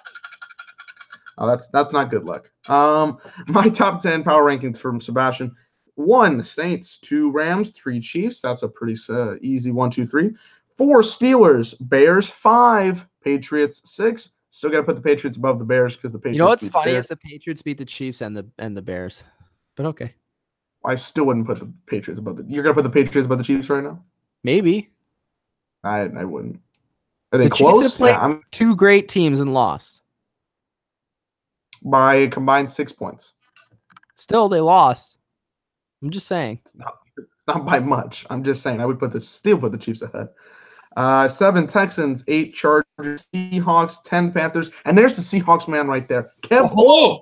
Oh, that's not good luck. My top 10 power rankings from Sebastian. 1, Saints. 2, Rams. 3, Chiefs. That's a pretty easy 1, 2, 3. 4, Steelers. Bears. 5, Patriots. 6. Still got to put the Patriots above the Bears because the Patriots. You know what's funny is the Patriots beat the Chiefs and the Bears. But okay. I still wouldn't put the Patriots above You're gonna put the Patriots above the Chiefs right now? Maybe. I wouldn't. Are they close? Chiefs have played 2 great teams and lost by a combined 6 points. Still, they lost. I'm just saying. It's not by much. I'm just saying. I would still put the Chiefs ahead. 7 Texans, 8 Chargers, Seahawks, 10 Panthers, and there's the Seahawks man right there. Kevole. Hello.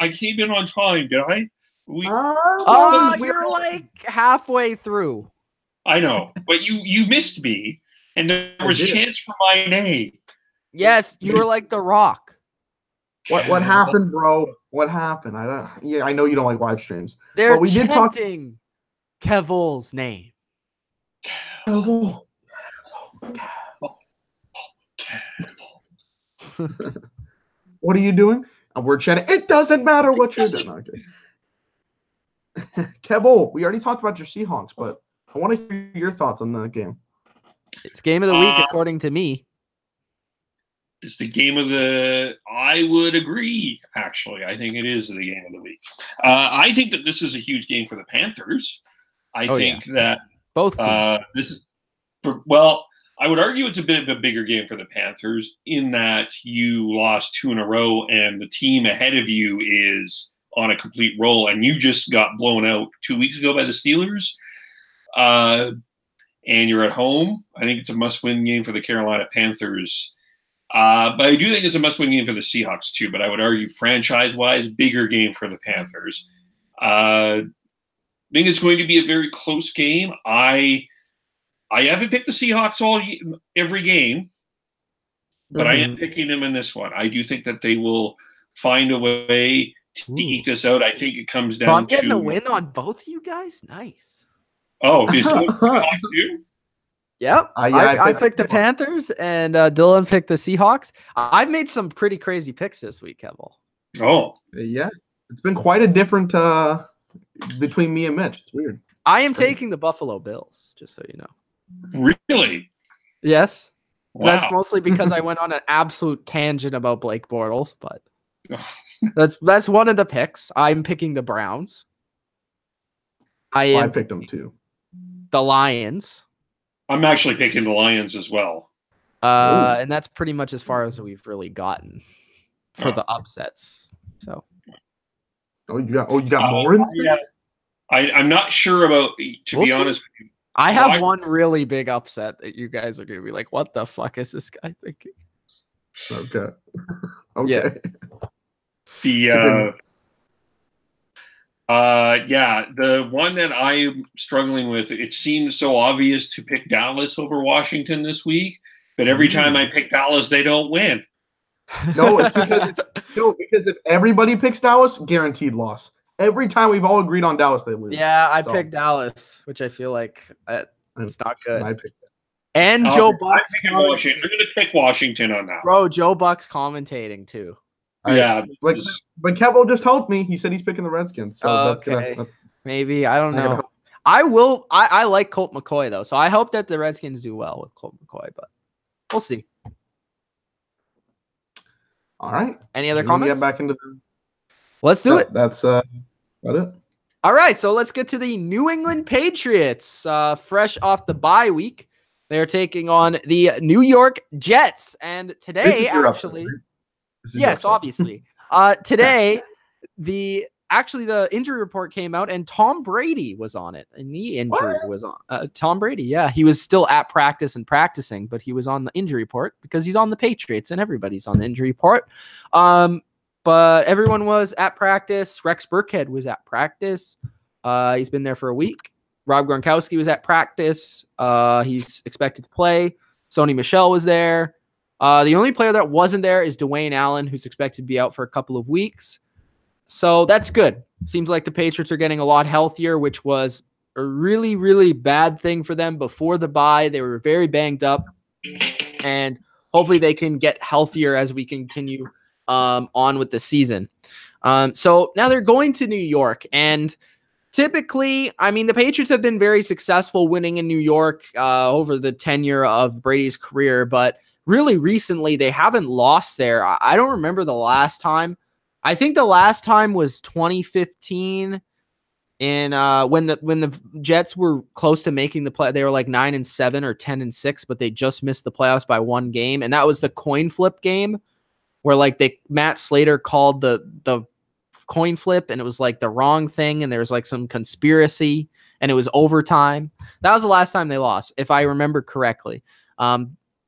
I came in on time, did I? You're like halfway through. I know, but you missed me, and there was a chance for my name. Yes, you were like The Rock. What happened, bro? What happened? I know you don't like live streams. They're chanting Kevole's name. Kevole. What are you doing? We're chanting. It doesn't matter what you're doing. Okay. Kevole, we already talked about your Seahawks, but I want to hear your thoughts on the game. It's game of the week, according to me. It's the game of the. I would agree. Actually, I think it is the game of the week. I think that this is a huge game for the Panthers. I think that both. This is I would argue it's a bit of a bigger game for the Panthers in that you lost 2 in a row, and the team ahead of you is on a complete roll, and you just got blown out 2 weeks ago by the Steelers, and you're at home. I think it's a must-win game for the Carolina Panthers, but I do think it's a must-win game for the Seahawks too, but I would argue franchise-wise, bigger game for the Panthers. I think it's going to be a very close game. I haven't picked the Seahawks every game, but I am picking them in this one. I do think that they will find a way to eke this out. I think it comes down to... I'm getting a win on both of you guys? Nice. Oh, is it you? Yep. I picked the Panthers, and Dylan picked the Seahawks. I've made some pretty crazy picks this week, Kevole. Oh. Yeah. It's been quite a different between me and Mitch. It's weird. I am taking the Buffalo Bills, just so you know. Really? Yes. Wow. That's mostly because I went on an absolute tangent about Blake Bortles, but that's one of the picks. I'm picking the Browns. I picked them too. The Lions. I'm actually picking the Lions as well. And that's pretty much as far as we've really gotten for the upsets. So. You got more in there? Yeah. I'm not sure about, to be honest with you. I have one really big upset that you guys are going to be like, what the fuck is this guy thinking? Okay. Okay. Yeah. The one that I'm struggling with, it seems so obvious to pick Dallas over Washington this week, but every time I pick Dallas, they don't win. No, it's because if everybody picks Dallas, guaranteed loss. Every time we've all agreed on Dallas, they lose. Yeah, I picked Dallas, which I feel like it's not good. I picked that. And Joe Buck's I'm going to pick Washington on that. Bro, Joe Buck's commentating too. Yeah. But Kevole just helped me. He said he's picking the Redskins. So that's maybe. I don't know. I like Colt McCoy though. So I hope that the Redskins do well with Colt McCoy, but we'll see. All right. Any other comments? Get back into the... Let's do it. That's about it. All right, so let's get to the New England Patriots. Fresh off the bye week, they're taking on the New York Jets, and today actually, yes, obviously, today the injury report came out, and Tom Brady was on it. A knee injury was on. Tom Brady, yeah, he was still at practice and practicing, but he was on the injury report because he's on the Patriots, and everybody's on the injury report. But everyone was at practice. Rex Burkhead was at practice. He's been there for a week. Rob Gronkowski was at practice. He's expected to play. Sony Michel was there. The only player that wasn't there is Dwayne Allen, who's expected to be out for a couple of weeks. So that's good. Seems like the Patriots are getting a lot healthier, which was a really, really bad thing for them before the bye. They were very banged up, and hopefully they can get healthier as we continue on with the season. So now they're going to New York, and typically, I mean, the Patriots have been very successful winning in New York over the tenure of Brady's career, but really recently they haven't lost there. I don't remember the last time. I think the last time was 2015 in when the Jets were close to making the play. They were like 9-7 or 10-6, but they just missed the playoffs by one game, and that was the coin flip game where like Matt Slater called the coin flip, and it was like the wrong thing, and there was like some conspiracy, and it was overtime. That was the last time they lost, if I remember correctly.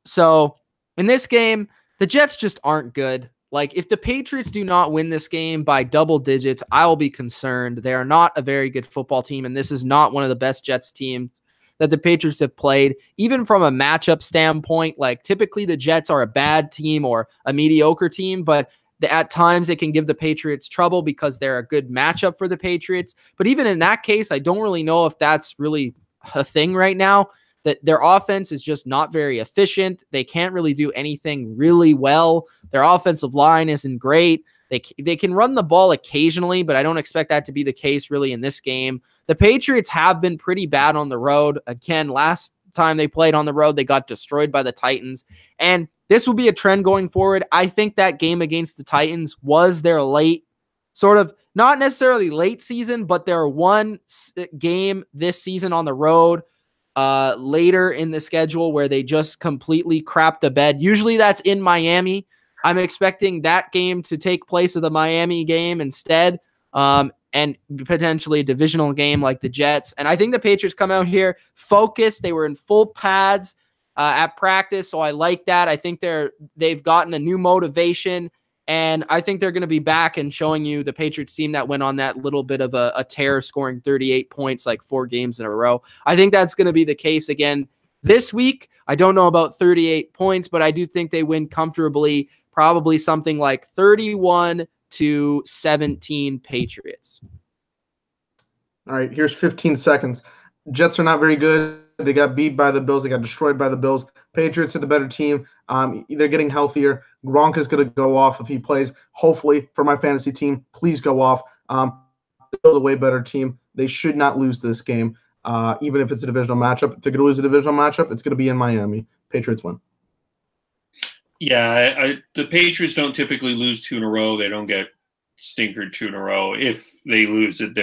So in this game, the Jets just aren't good. Like, if the Patriots do not win this game by double digits, I will be concerned. They are not a very good football team, and this is not one of the best Jets teams that the Patriots have played. Even from a matchup standpoint, like, typically the Jets are a bad team or a mediocre team, but at times they can give the Patriots trouble because they're a good matchup for the Patriots. But even in that case, I don't really know if that's really a thing right now. That their offense is just not very efficient. They can't really do anything really well. Their offensive line isn't great. They can run the ball occasionally, but I don't expect that to be the case really in this game. The Patriots have been pretty bad on the road. Again, last time they played on the road, they got destroyed by the Titans. And this will be a trend going forward. I think that game against the Titans was their late, sort of, not necessarily late season, but their one game this season on the road later in the schedule where they just completely crap the bed. Usually that's in Miami. I'm expecting that game to take place of the Miami game instead, and potentially a divisional game like the Jets. And I think the Patriots come out here focused. They were in full pads at practice, so I like that. I think they've gotten a new motivation, and I think they're going to be back and showing you the Patriots team that went on that little bit of a tear, scoring 38 points like 4 games in a row. I think that's going to be the case again this week. I don't know about 38 points, but I do think they win comfortably, probably something like 31-17 Patriots. All right, here's 15 seconds. Jets are not very good. They got beat by the Bills. They got destroyed by the Bills. Patriots are the better team. They're getting healthier. Gronk is going to go off if he plays. Hopefully, for my fantasy team, please go off. They're the way better team. They should not lose this game, even if it's a divisional matchup. If they're going to lose a divisional matchup, it's going to be in Miami. Patriots win. Yeah, the Patriots don't typically lose 2 in a row. They don't get stinkered 2 in a row. If they lose it,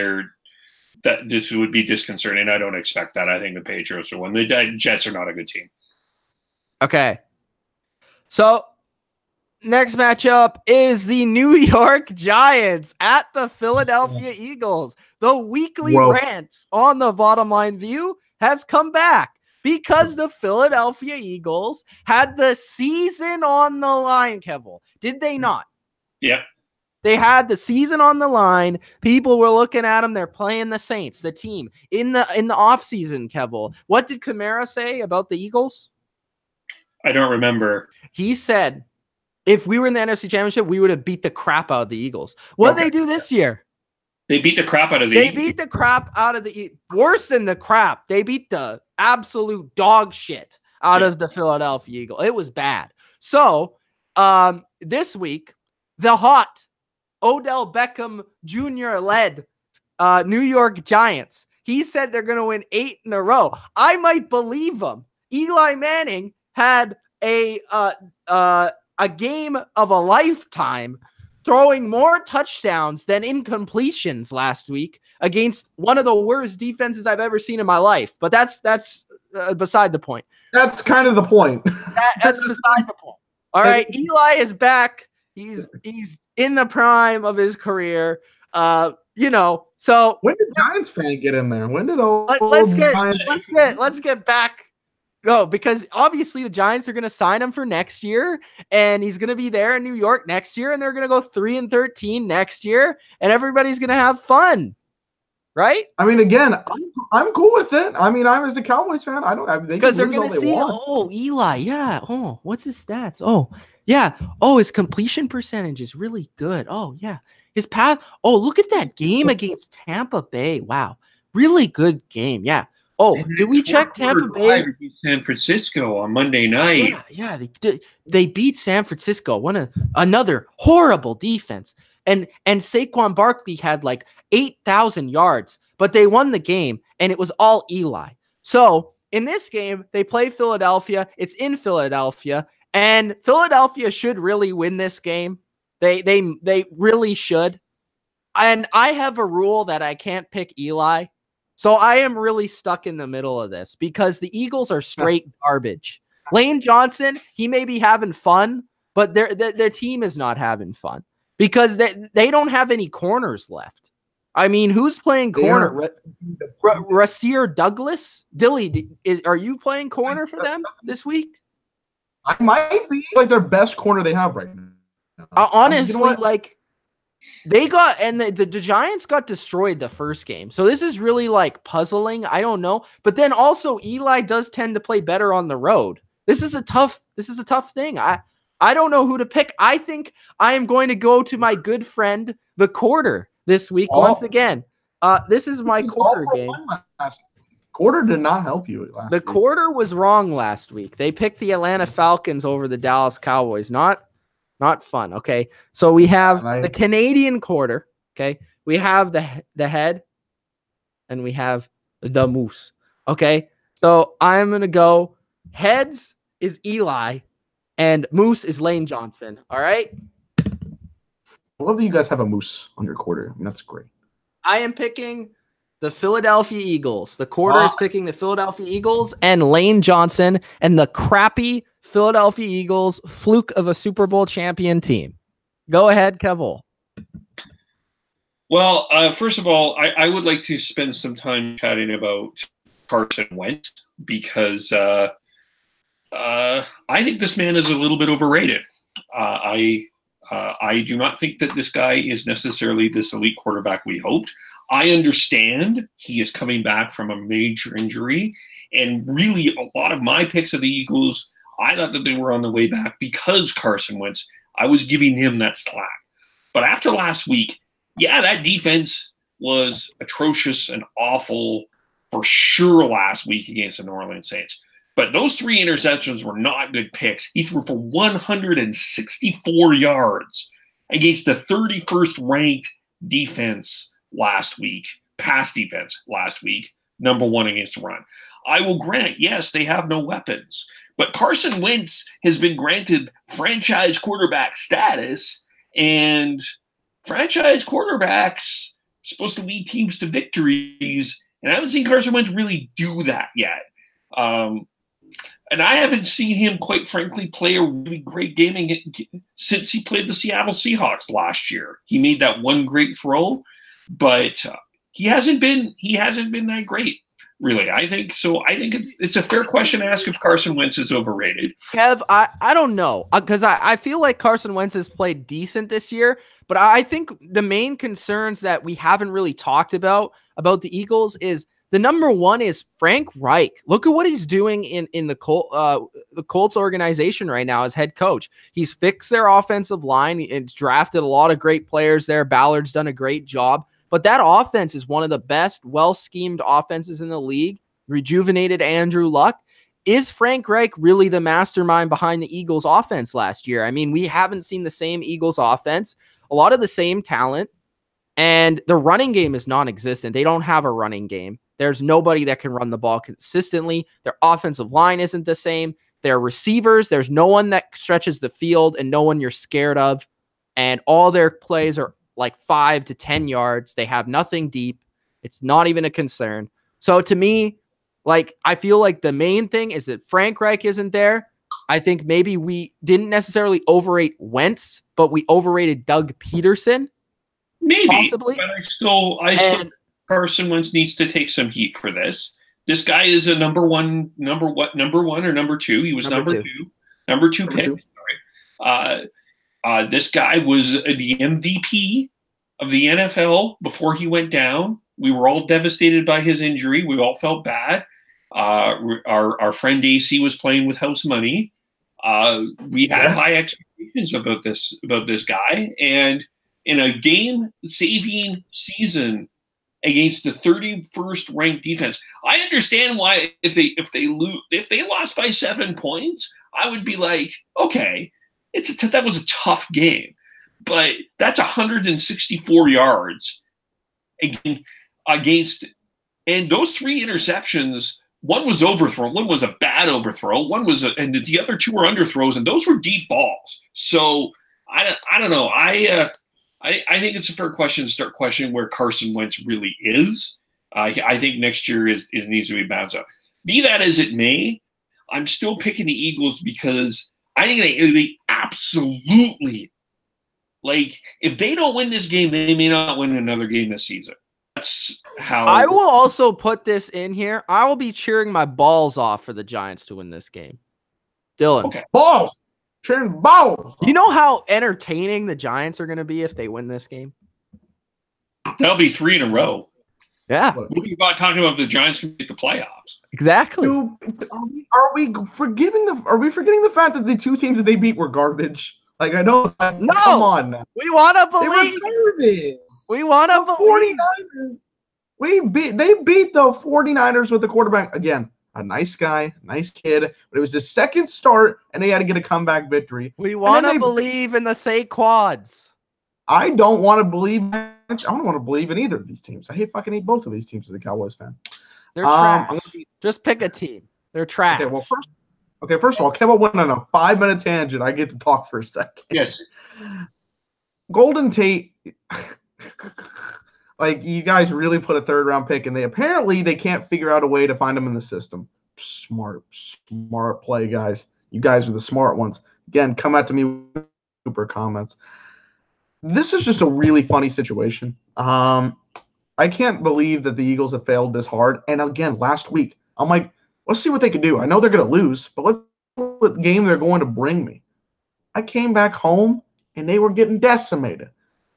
this would be disconcerting. I don't expect that. I think the Patriots will win. The Jets are not a good team. Okay. So next matchup is the New York Giants at the Philadelphia Eagles. The weekly rants on the Bottom Line View has come back because the Philadelphia Eagles had the season on the line, Kevole. Did they not? Yeah. They had the season on the line. People were looking at them. They're playing the Saints, the team. In the offseason, Kevole, what did Kamara say about the Eagles? I don't remember. He said, if we were in the NFC Championship, we would have beat the crap out of the Eagles. What did they do this year? They beat the crap out of the They beat the crap out of the worse than the crap. They beat the absolute dog shit out of the Philadelphia Eagles. It was bad. So this week, the hot Odell Beckham Jr. led New York Giants, he said they're going to win 8 in a row. I might believe him. Eli Manning had a game of a lifetime, throwing more touchdowns than incompletions last week against one of the worst defenses I've ever seen in my life. But that's beside the point. That's kind of the point. That's beside the point. All right, Eli is back. He's in the prime of his career. So when did Giants fan get in there? When did let's get back. Go, because obviously the Giants are going to sign him for next year, and he's going to be there in New York next year, and they're going to go 3-13 next year, and everybody's going to have fun, right? I mean, again, I'm cool with it. I mean, I'm as a Cowboys fan, because they're going to see, Eli, yeah, what's his stats? His completion percentage is really good. His path. Look at that game against Tampa Bay. Wow, really good game. Yeah. Did we check Tampa Bay? San Francisco on Monday night. Yeah, they beat San Francisco. Another horrible defense. And Saquon Barkley had like 8,000 yards, but they won the game, and it was all Eli. So in this game, they play Philadelphia. It's in Philadelphia, and Philadelphia should really win this game. They really should. And I have a rule that I can't pick Eli. So I am really stuck in the middle of this because the Eagles are straight garbage. Lane Johnson, he may be having fun, but their team is not having fun because they don't have any corners left. I mean, who's playing corner? Rasir Douglas? Dilly, are you playing corner for them this week? I might be like their best corner they have right now. Honestly, the Giants got destroyed the first game. So this is really like puzzling. I don't know. But then also Eli does tend to play better on the road. This is a tough thing. I don't know who to pick. I think I am going to go to my good friend, the Quarter, this week once again. This is my Quarter game. Quarter did not help you last week. Quarter was wrong last week. They picked the Atlanta Falcons over the Dallas Cowboys. Not fun, okay? So we have the Canadian Quarter, okay? We have the head, and we have the moose, okay? So I'm going to go heads is Eli, and moose is Lane Johnson, all right? I love that you guys have a moose on your Quarter. I mean, that's great. I am picking the Philadelphia Eagles. The Quarter is picking the Philadelphia Eagles and Lane Johnson and the crappy Philadelphia Eagles fluke of a Super Bowl champion team. Go ahead, Kevole. Well, first of all, I would like to spend some time chatting about Carson Wentz because I think this man is a little bit overrated. I do not think that this guy is necessarily this elite quarterback we hoped. I understand he is coming back from a major injury, and really a lot of my picks of the Eagles, I thought that they were on the way back because Carson Wentz, I was giving him that slack. But after last week, that defense was atrocious and awful for sure last week against the New Orleans Saints. But those 3 interceptions were not good picks. He threw for 164 yards against the 31st ranked defense last week, pass defense last week, number 1 against the run. I will grant, yes, they have no weapons, but Carson Wentz has been granted franchise quarterback status, and franchise quarterbacks are supposed to lead teams to victories, and I haven't seen Carson Wentz really do that yet. And I haven't seen him, quite frankly, play a really great game since he played the Seattle Seahawks last year. He made that one great throw, but he hasn't been that great. really. I think so. I think it's a fair question to ask if Carson Wentz is overrated. Kev, I don't know, because I feel like Carson Wentz has played decent this year, but I think the main concerns that we haven't really talked about the Eagles is the number one is Frank Reich. Look at what he's doing in the Colts organization right now as head coach. He's fixed their offensive line. It's drafted a lot of great players there. Ballard's done a great job. But that offense is one of the best, well-schemed offenses in the league. Rejuvenated Andrew Luck. Is Frank Reich really the mastermind behind the Eagles' offense last year? I mean, we haven't seen the same Eagles offense, a lot of the same talent, and the running game is non-existent. They don't have a running game. There's nobody that can run the ball consistently. Their offensive line isn't the same. Their receivers, there's no one that stretches the field and no one you're scared of. And all their plays are like 5 to 10 yards. They have nothing deep. It's not even a concern. So to me, like, I feel like the main thing is that Frank Reich isn't there. I think maybe we didn't necessarily overrate Wentz, but we overrated Doug Peterson. Maybe, possibly. But I still Carson Wentz needs to take some heat for this. This guy is a number one or number two? He was number two pick. Sorry. This guy was the MVP of the NFL before he went down. We were all devastated by his injury. We all felt bad. Our friend AC was playing with house money. We had high expectations about this guy, and in a game-saving season against the 31st ranked defense, I understand why if they lost by 7 points, I would be like, okay. That was a tough game, but that's 164 yards against, and those 3 interceptions. One was overthrown, one was a bad overthrow, and the other 2 were underthrows, and those were deep balls. So I don't know. I think it's a fair question to start questioning where Carson Wentz really is. I think next year needs to be bounced up. Be that as it may, I'm still picking the Eagles because I think they absolutely, like, if they don't win this game, they may not win another game this season. That's how I will also put this in here. I will be cheering my balls off for the Giants to win this game. Dylan. Okay. Balls. Cheering balls. You know how entertaining the Giants are going to be if they win this game? That'll be 3 in a row. Yeah. What are you talking about the Giants can make the playoffs? Exactly. Dude, are we forgetting the fact that the 2 teams that they beat were garbage? Like, I know. No. Come on now. We want to They believe. were garbage. We want to believe. 49ers. They beat the 49ers with the quarterback. Again, a nice guy, nice kid. But it was his second start, and they had to get a comeback victory. We want to believe in the Saquads. I don't want to believe. I don't want to believe in either of these teams. I hate both of these teams as a Cowboys fan. They're trash. Just pick a team. They're trash. Okay, well, first of all, Kevole went on a 5-minute tangent. I get to talk for a second. Yes. Golden Tate, like, you guys really put a 3rd-round pick, and they can't figure out a way to find him in the system. Smart play, guys. You guys are the smart ones. Again, come at to me with super comments. This is just a really funny situation. I can't believe that the Eagles have failed this hard. And again, last week, I'm like, let's see what they can do. I know they're going to lose, but let's see what game they're going to bring me. I came back home, and they were getting decimated.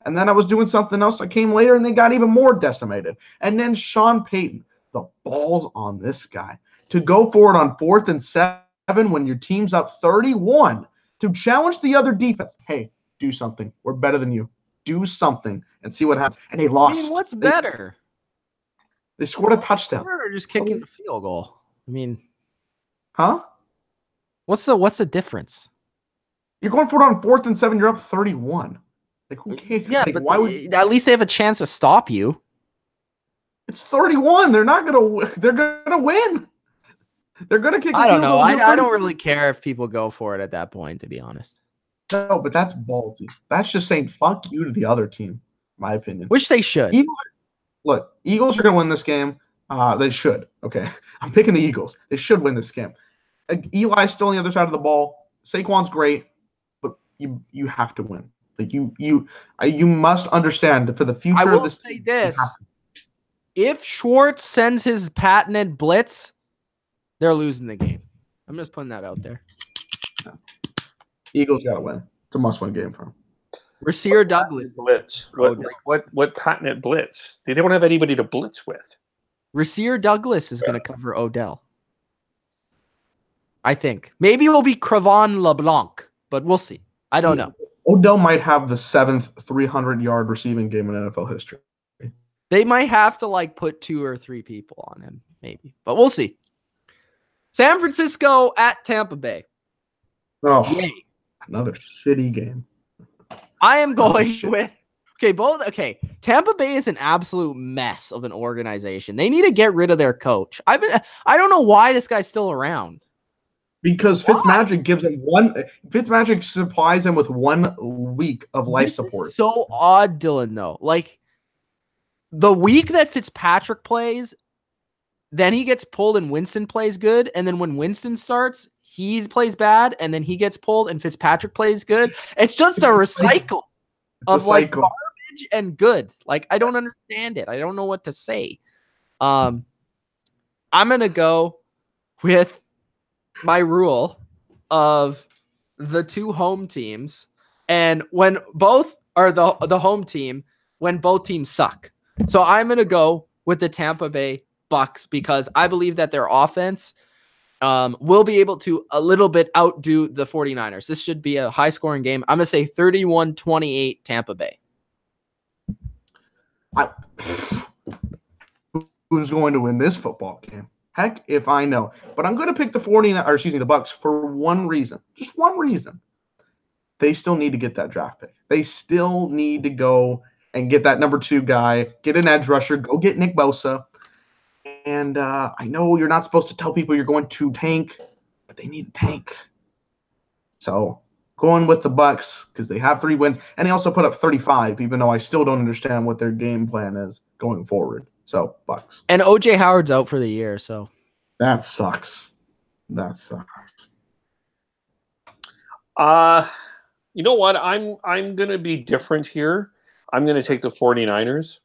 And then I was doing something else. I came later, and they got even more decimated. And then Sean Payton, the balls on this guy, to go for it on 4th and 7 when your team's up 31 to challenge the other defense. Hey, do something. We're better than you. Do something and see what happens. And they lost. I mean, what's better? They scored a touchdown. Or just kicking the field goal. I mean, huh? What's the difference? You're going for it on 4th and 7. You're up 31. Like, who cares? Yeah, like, but why would at least they have a chance to stop you? It's 31. They're not gonna. They're gonna win. They're gonna kick. I don't know. I don't really care if people go for it at that point, to be honest. No, but that's ballsy. That's just saying fuck you to the other team, in my opinion. Which they should. Eagles are going to win this game. They should. Okay. I'm picking the Eagles. They should win this game. Eli's still on the other side of the ball. Saquon's great, but you have to win. Like you must understand that for the future I will of this say this. If Schwartz sends his patented blitz, they're losing the game. I'm just putting that out there. Eagles got to win. It's a must-win game for them. Rasir Douglas. Blitz. What patented blitz? They don't have anybody to blitz with. Rasir Douglas is going to cover Odell. I think. Maybe it will be Cravon LeBlanc, but we'll see. I don't know. Odell might have the 7th 300-yard receiving game in NFL history. They might have to like put 2 or 3 people on him, maybe, but we'll see. San Francisco at Tampa Bay. Oh, yay. Another shitty game. I am going with Tampa Bay is an absolute mess of an organization. They need to get rid of their coach. I don't know why this guy's still around. Because Fitzmagic gives him Fitzmagic supplies him with 1 week of life support. So odd, Dylan, though. Like the week that Fitzpatrick plays, then he gets pulled and Winston plays good. And then when Winston starts, he plays bad, and then he gets pulled and Fitzpatrick plays good. It's just a recycle of like garbage and good. Like I don't understand it. I don't know what to say. I'm gonna go with my rule of the 2 home teams, and when both are the home team, when both teams suck. So I'm gonna go with the Tampa Bay Bucks because I believe that their offense will be able to a little bit outdo the 49ers. This should be a high-scoring game. I'm going to say 31-28 Tampa Bay. Who's going to win this football game? Heck if I know. But I'm going to pick the Bucks for one reason. Just one reason. They still need to get that draft pick. They still need to go and get that number 2 guy, get an edge rusher, go get Nick Bosa. And I know you're not supposed to tell people you're going to tank, but they need a tank. So going with the Bucks because they have 3 wins, and they also put up 35, even though I still don't understand what their game plan is going forward. So Bucks. And OJ Howard's out for the year, so that sucks. That sucks. You know what? I'm gonna be different here. I'm gonna take the 49ers.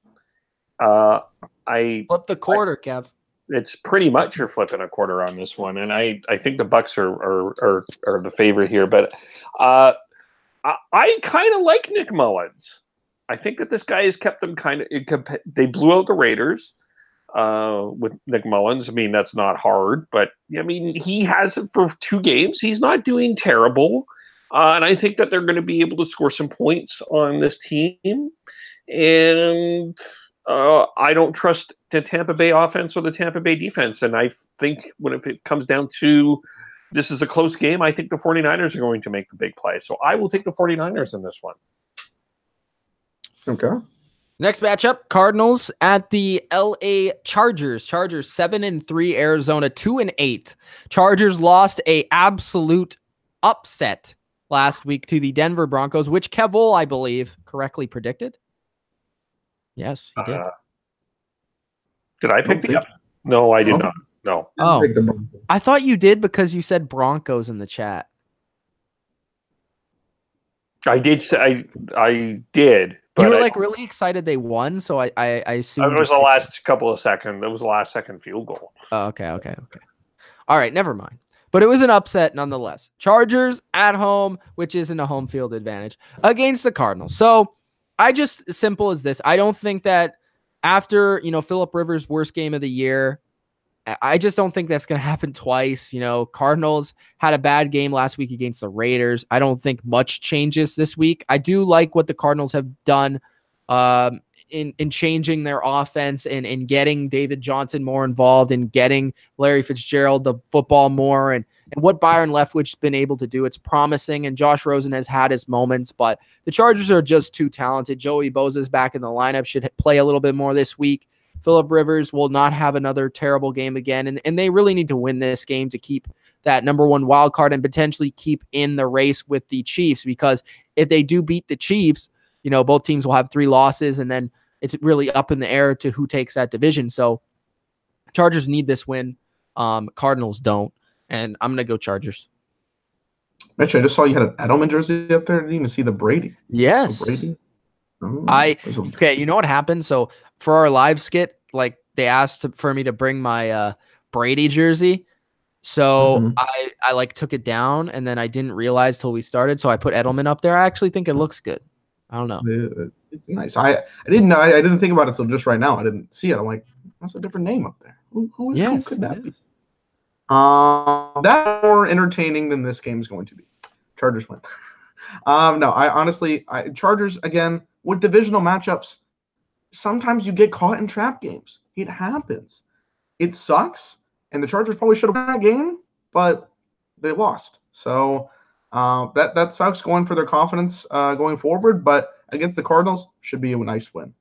I flip the quarter, Kev. It's pretty much you're flipping a quarter on this one, and I think the Bucks are the favorite here. But I kind of like Nick Mullins. I think that this guy has kept them they blew out the Raiders with Nick Mullins. I mean, that's not hard, but I mean, he has it for 2 games. He's not doing terrible, and I think that they're going to be able to score some points on this team. And I don't trust the Tampa Bay offense or the Tampa Bay defense. And I think if it comes down to this is a close game, I think the 49ers are going to make the big play. So I will take the 49ers in this one. Okay. Next matchup, Cardinals at the LA Chargers. Chargers 7-3, Arizona 2-8. Chargers lost a absolute upset last week to the Denver Broncos, which Kevole, I believe, correctly predicted. Yes, he did. Did I pick the? No, I did not. No. Oh, I thought you did because you said Broncos in the chat. I did. I did. But you were like really excited they won, so I assumed it was the last couple of seconds. It was the last second field goal. Oh, okay. All right, never mind. But it was an upset nonetheless. Chargers at home, which isn't a home field advantage, against the Cardinals. So simple as this. I don't think that after, Phillip Rivers' worst game of the year, I just don't think that's going to happen twice. Cardinals had a bad game last week against the Raiders. I don't think much changes this week. I do like what the Cardinals have done in changing their offense and in getting David Johnson more involved, and getting Larry Fitzgerald the football more, and what Byron Leftwich's been able to do. It's promising, and Josh Rosen has had his moments, but the Chargers are just too talented. Joey Bosa's back in the lineup, should play a little bit more this week. Phillip Rivers will not have another terrible game again, and they really need to win this game to keep that number 1 wild card and potentially keep in the race with the Chiefs, because if they do beat the Chiefs, both teams will have 3 losses, and then it's really up in the air to who takes that division. So Chargers need this win. Cardinals don't. And I'm going to go Chargers. Mitch, I just saw you had an Edelman jersey up there. I didn't even see the Brady. Yes. Brady? Okay, you know what happened? So for our live skit like they asked for me to bring my Brady jersey. So Mhm. I like took it down, and then I didn't realize till we started. So I put Edelman up there. I actually think it looks good. I don't know. It's nice. I didn't know. I didn't think about it till just right now. I didn't see it. I'm like, that's a different name up there. Who could that be? That's more entertaining than this game is going to be. Chargers win. No, I honestly, Chargers again with divisional matchups. Sometimes you get caught in trap games. It happens. It sucks, and the Chargers probably should have won that game, but they lost. So that sucks going for their confidence going forward. But against the Cardinals, should be a nice win.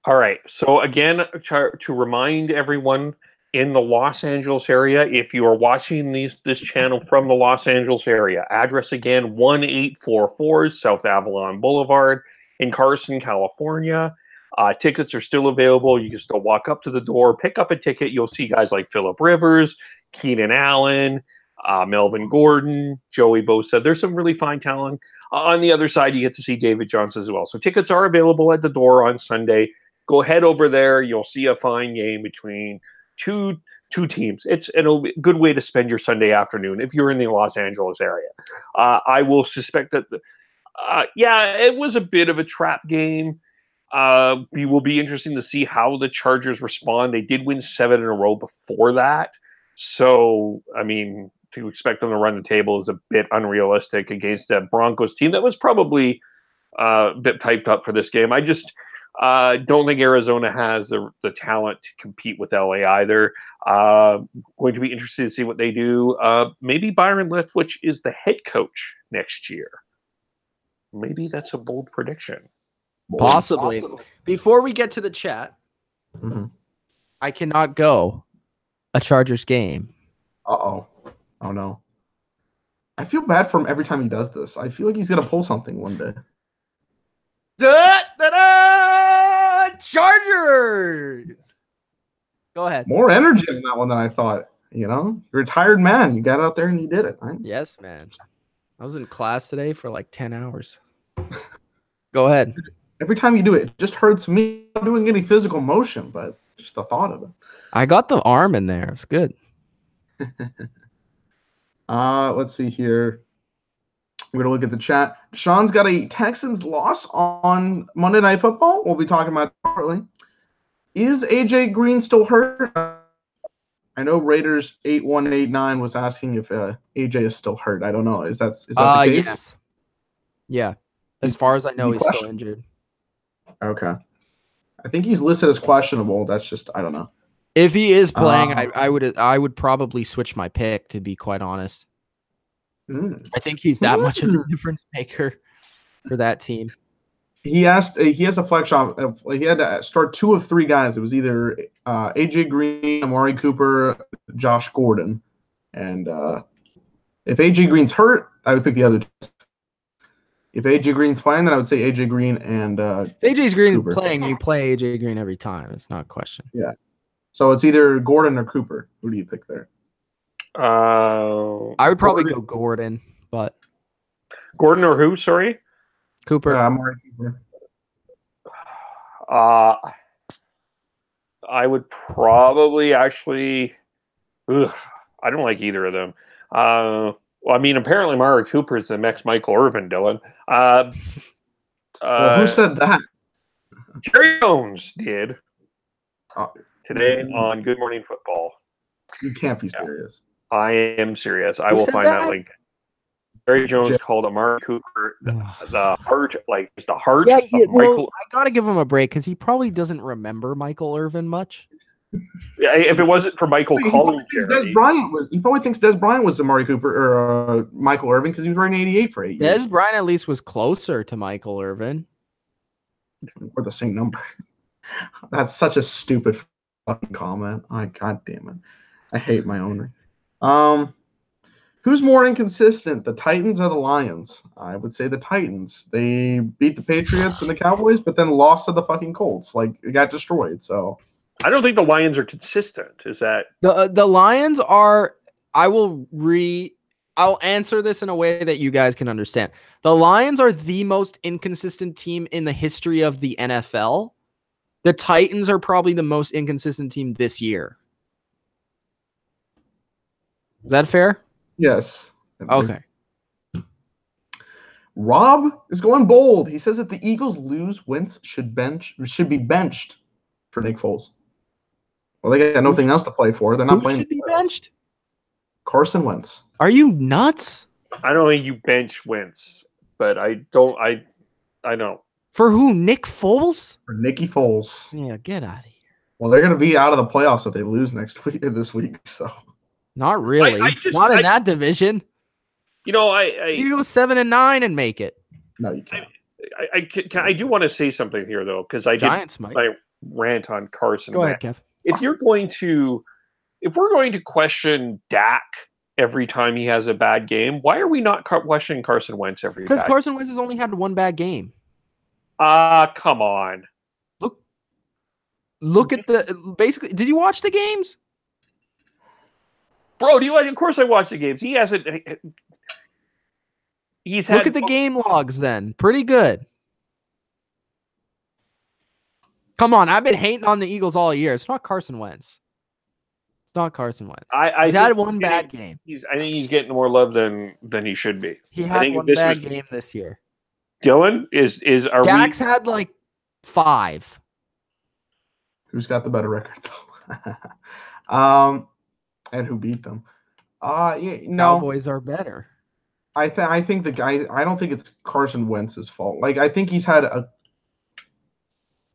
All right. So again, to remind everyone in the Los Angeles area, if you are watching this channel from the Los Angeles area, address again 1844 South Avalon Boulevard in Carson, California. Tickets are still available. You can still walk up to the door, pick up a ticket. You'll see guys like Phillip Rivers, Keenan Allen, Melvin Gordon, Joey Bosa. There's some really fine talent. On the other side, you get to see David Johnson as well. So tickets are available at the door on Sunday. Go head over there. You'll see a fine game between two teams. It'll be a good way to spend your Sunday afternoon if you're in the Los Angeles area. I will suspect that, it was a bit of a trap game. It will be interesting to see how the Chargers respond. They did win 7 in a row before that. So, I mean, to expect them to run the table is a bit unrealistic against a Broncos team that was probably a bit typed up for this game. I just don't think Arizona has the talent to compete with LA either. Going to be interested to see what they do. Maybe Byron Leftwich is the head coach next year. Maybe that's a bold prediction. Possibly. Before we get to the chat, I cannot go a Chargers game. Oh no. I feel bad for him every time he does this. I feel like he's gonna pull something one day. Chargers. Go ahead. More energy in that one than I thought. Retired man. You got out there and you did it. Right? Yes, man. I was in class today for like 10 hours. Go ahead. Every time you do it, it just hurts me. I'm not doing any physical motion, but just the thought of it. I got the arm in there. It's good. Let's see here. We're going to look at the chat. Sean's got a Texans loss on Monday Night Football. We'll be talking about that shortly. Is AJ Green still hurt? I know Raiders 8189 was asking if AJ is still hurt. I don't know. Is that the case? Yes. Yeah. As far as I know, he's still injured. Okay. I think he's listed as questionable. That's just, I don't know. If he is playing, I would probably switch my pick, to be quite honest. I think he's that much of a difference maker for that team. He has a flex option. He had to start 2 of 3 guys. It was either AJ Green, Amari Cooper, Josh Gordon. And if AJ Green's hurt, I would pick the other two. If AJ Green's playing, then I would say AJ Green and if AJ Green Cooper. Playing, you play AJ Green every time. It's not a question. Yeah. So it's either Gordon or Cooper. Who do you pick there? I would probably go Gordon, but Gordon or who? Sorry, Cooper. Amari Cooper. I would probably actually. I don't like either of them. Well, I mean, apparently Amari Cooper is the next Michael Irvin, Dylan. Who said that? Jerry Jones did today on Good Morning Football. You can't be serious. I am serious. I will find that link. Jerry Jones called Amari Cooper the heart, like the heart. Yeah, of Michael. I gotta give him a break because he probably doesn't remember Michael Irvin much. Yeah, if it wasn't for Michael calling Jerry, he probably thinks Des Bryant was Amari Cooper or Michael Irvin because he was wearing 88 for 8 years. Des Bryant at least was closer to Michael Irvin. We're the same number. That's such a stupid fucking comment. God damn it. I hate my owner. Who's more inconsistent, the Titans or the Lions? I would say the Titans. They beat the Patriots and the Cowboys, but then lost to the fucking Colts. Like, it got destroyed. So I don't think the Lions are consistent. Is that the Lions are? I'll answer this in a way that you guys can understand. The Lions are the most inconsistent team in the history of the NFL. The Titans are probably the most inconsistent team this year. Is that fair? Yes. Okay. Rob is going bold. He says if the Eagles lose, Wentz should be benched for Nick Foles. Well, they got nothing else to play for. They're not Who playing. should be benched? Carson Wentz. Are you nuts? I don't think you bench Wentz, but I don't. I know. For who? Nick Foles? For Nicky Foles. Yeah, get out of here. Well, they're going to be out of the playoffs if they lose this week. So not really. Not in that division. You know, you go 7-9 and make it. No, you can't. I do want to say something here though, because I Giants did might. my rant on Carson. Go ahead, Kev. If we're going to question Dak every time he has a bad game, why are we not questioning Carson Wentz every time? Because Carson Wentz has only had one bad game. Come on. Look at basically. Did you watch the games? Bro, of course I watched the games. He hasn't. Look at the game logs then. Pretty good. Come on, I've been hating on the Eagles all year. It's not Carson Wentz. He's had one bad game. I think he's getting more love than he should be. He had one bad game this year. Dylan Dax had like 5. Who's got the better record though? And who beat them? Cowboys are better. I think the guy. I don't think it's Carson Wentz's fault. Like I think he's had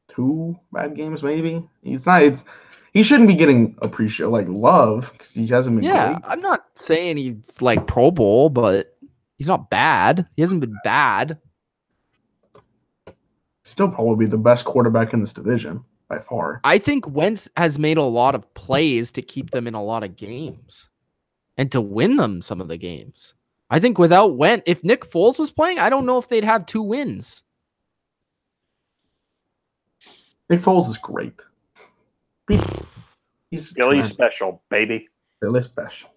2 bad games. Maybe he's not. He shouldn't be getting love because he hasn't been. Yeah, great. I'm not saying he's like Pro Bowl, but he's not bad. He hasn't been bad. Still probably the best quarterback in this division by far. I think Wentz has made a lot of plays to keep them in a lot of games and to win them some of the games. I think without Wentz, if Nick Foles was playing, I don't know if they'd have 2 wins. Nick Foles is great. He's Billy special, baby. Billy special.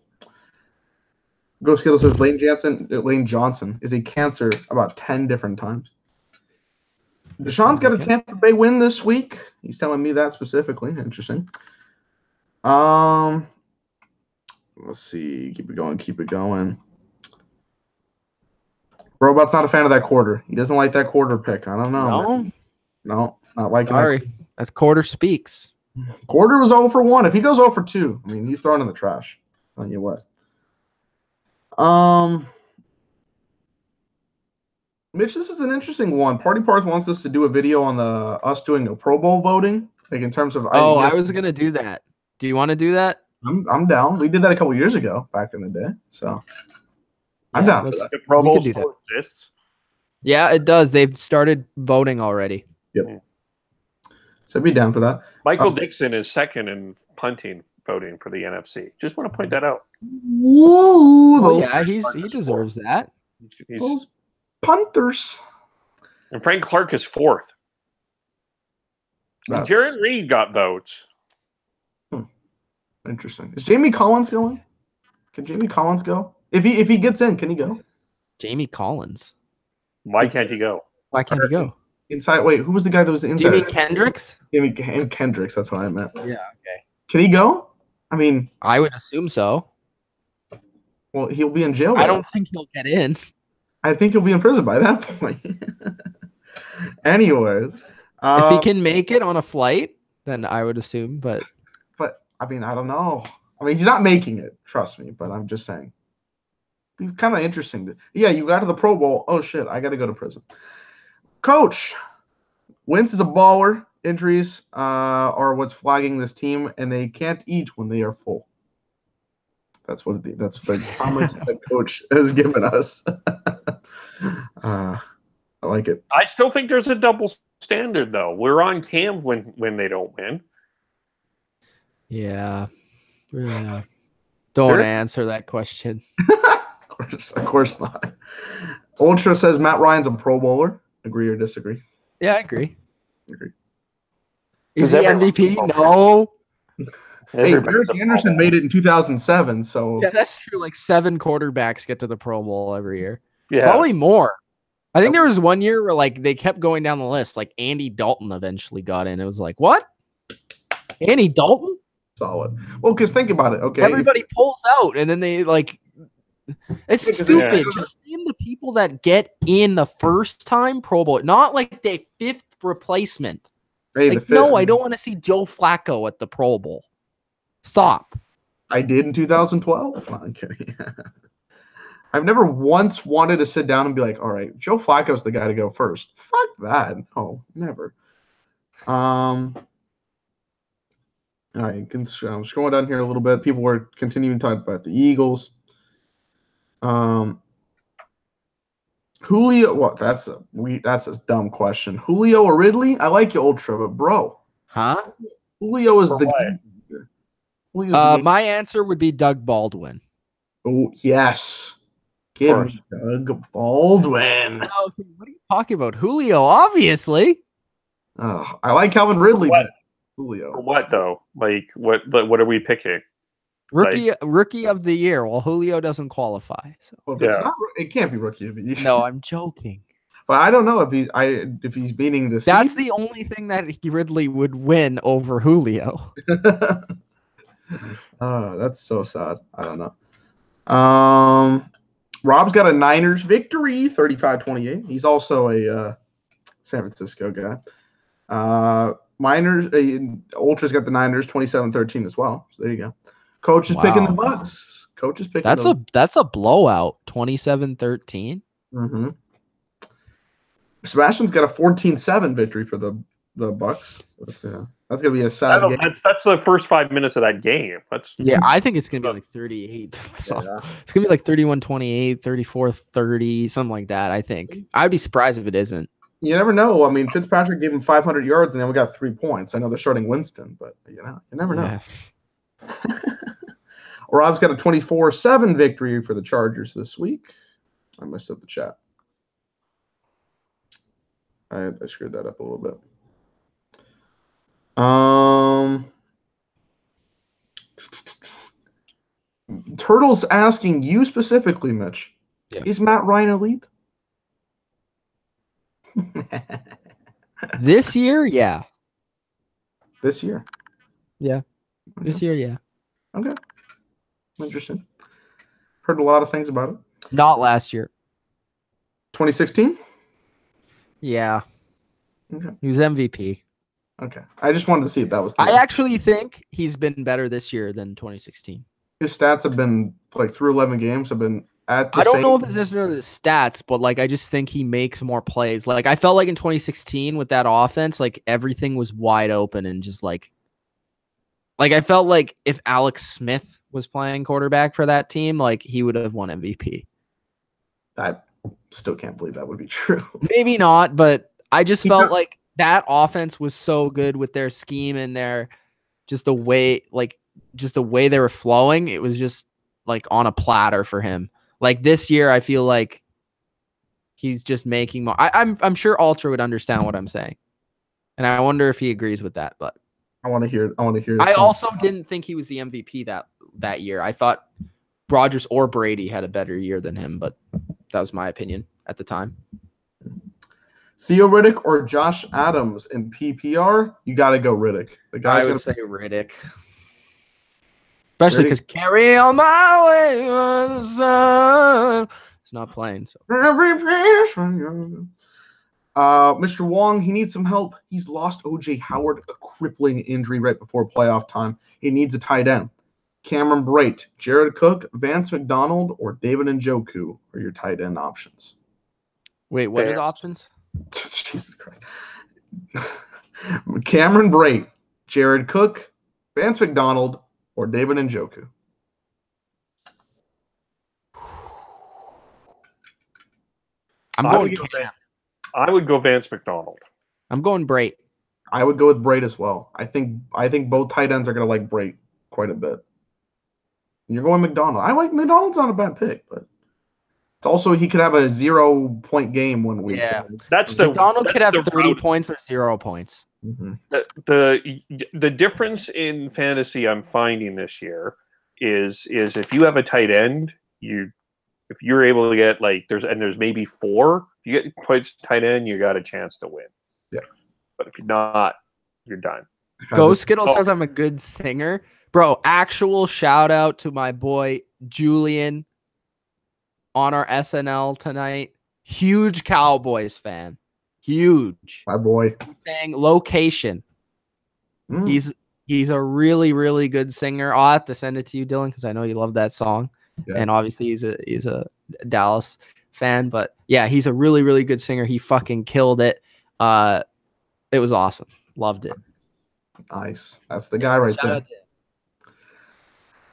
Go Skittle says Lane Johnson is a cancer about 10 different times. Deshaun's got a Tampa Bay win this week. He's telling me that specifically. Interesting. Let's see. Keep it going. Robot's not a fan of that quarter. He doesn't like that quarter pick. I don't know. No, not liking that. Sorry. That's quarter speaks. Quarter was 0 for 1. If he goes 0 for 2, I mean, he's thrown in the trash. I'll tell you what. Mitch, this is an interesting one. Party Parts wants us to do a video on us doing a Pro Bowl voting, like in terms of. I was gonna do that. Do you want to do that? I'm down. We did that a couple years ago, back in the day. So I'm down. The Pro Bowl still exists. Yeah, it does. They've started voting already. Yep. So be down for that. Michael Dixon is second in punting voting for the NFC. Just want to point that out. Whoa! Yeah, he deserves that. Those punters. And Frank Clark is 4th. Jared Reed got votes. Interesting. Is Jamie Collins going? Can Jamie Collins go? If he gets in, can he go? Jamie Collins. Why can't he go? Why can't he go? Inside. Wait, who was the guy that was inside? Jimmy Kendricks? Jimmy Kendricks. That's what I meant. Yeah. Okay. Can he go? I mean, I would assume so. Well, he'll be in jail. I don't think he'll get in. I think he'll be in prison by that point. Anyways, if he can make it on a flight, then I would assume. But I mean, I don't know. I mean, he's not making it. Trust me. But I'm just saying. It's kind of interesting. Yeah, you got to the Pro Bowl. Oh shit, I got to go to prison. Coach, Wentz is a baller. Injuries are what's flagging this team, and they can't eat when they are full. That's the comment that coach has given us. I like it. I still think there's a double standard, though. We're on Cam when they don't win. Yeah. Don't answer that question. Of course not. Ultra says Matt Ryan's a Pro Bowler. Agree or disagree? Yeah, I agree. Is he MVP? No. Hey, Eric Anderson made it in 2007, so yeah, that's true. Like 7 quarterbacks get to the Pro Bowl every year. Yeah, probably more. I think there was one year where like they kept going down the list. Like Andy Dalton eventually got in. It was like, what? Andy Dalton? Solid. Well, because think about it. Okay, Everybody pulls out, and then they like. It's stupid. Just name the people that get in the first time Pro Bowl, not like the fifth replacement. Hey, like, no, I don't want to see Joe Flacco at the Pro Bowl. Stop. I did in 2012. No, I'm kidding. I've never once wanted to sit down and be like, all right, Joe Flacco's the guy to go first. Fuck that. No, never. All right, I'm scrolling down here a little bit. People were continuing to talk about the Eagles. Julio, what? That's a dumb question. Julio or Ridley? I like you, Ultra, but bro, Julio is my answer would be Doug Baldwin. Oh yes, give me Doug Baldwin. Oh, what are you talking about? Julio, obviously. Oh, I like Calvin Ridley. But Julio. For what though? Like what? But what are we picking? Rookie of the year. Well, Julio doesn't qualify. So well, if it's not, it can't be rookie of the year. No, I'm joking. But I don't know if he's beating this. That's the only thing that Ridley would win over Julio. Oh, that's so sad. I don't know. Rob's got a Niners victory, 35-28. He's also a San Francisco guy. Ultra's got the Niners 27-13 as well. So there you go. Coach is picking the Bucks. Coach is picking. That's a blowout. 27-13. Mm-hmm. Sebastian's got a 14-7 victory for the Bucks. So that's gonna be a sad game. That's the first 5 minutes of that game. I think it's gonna be like 38. So it's gonna be like 31-28, 34-30, something like that. I think. I'd be surprised if it isn't. You never know. I mean, Fitzpatrick gave him 500 yards and then we got 3 points. I know they're starting Winston, but you never know. Yeah. Rob's got a 24-7 victory for the Chargers this week. I messed up the chat. I screwed that up a little bit. Turtle's asking you specifically, Mitch. Yeah. Is Matt Ryan elite? This year, yeah. This year? Yeah. This year, yeah. Okay. Interesting. Heard a lot of things about it. Not last year. 2016? Yeah. Okay. He was MVP. Okay. I just wanted to see if that was I actually think he's been better this year than 2016. His stats have been, like, through 11 games, have been at the I don't know if it's necessarily the stats, but, like, I just think he makes more plays. Like, I felt like in 2016 with that offense, like, everything was wide open and just, like I felt like if Alex Smith was playing quarterback for that team, like, he would have won MVP. I still can't believe that would be true. Maybe not, but I just felt like that offense was so good with their scheme and their just the way they were flowing. It was just like on a platter for him. Like this year, I feel like he's just making more. I'm sure Ultra would understand what I'm saying, and I wonder if he agrees with that. But I want to hear. I also didn't think he was the MVP that year. I thought Rodgers or Brady had a better year than him, but that was my opinion at the time. Theo Riddick or Josh Adams in PPR? You got to go Riddick. I would say Riddick. Especially because carry on my way on the sun. It's not playing. So. Mr. Wong, he needs some help. He's lost O.J. Howard, a crippling injury right before playoff time. He needs a tight end. Cameron Brate, Jared Cook, Vance McDonald, or David Njoku are your tight end options. Wait, what are the options? Jesus Christ. Cameron Brate, Jared Cook, Vance McDonald, or David Njoku. I would go Vance McDonald. I'm going Brate. I would go with Brate as well. I think both tight ends are going to like Brate quite a bit. You're going McDonald. I like McDonald's not a bad pick, but it's also he could have a 0-point game one week. Yeah, McDonald could have 30 points or 0 points. Mm-hmm. The difference in fantasy I'm finding this year is if you have a tight end, you If you're able to get there's maybe 4. If you get points tight end, you got a chance to win. Yeah. But if you're not, you're done. Ghost Skittle says I'm a good singer. Bro, actual shout out to my boy Julian on our SNL tonight. Huge Cowboys fan. Huge. My boy. Saying Location. He's a really, really good singer. I'll have to send it to you, Dylan, because I know you love that song. Yeah. And obviously he's a Dallas fan. But yeah, he's a really, really good singer. He fucking killed it. It was awesome. Loved it. Nice. That's the guy right there.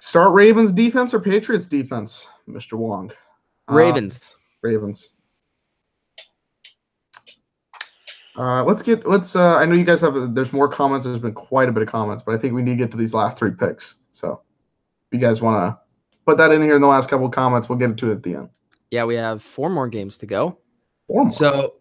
Start Ravens defense or Patriots defense, Mr. Wong? Ravens. Ravens. Let's I know you guys there's more comments. There's been quite a bit of comments, but I think we need to get to these last 3 picks. So if you guys want to put that in here in the last couple of comments, we'll get to it at the end. Yeah, we have 4 more games to go. 4 more. So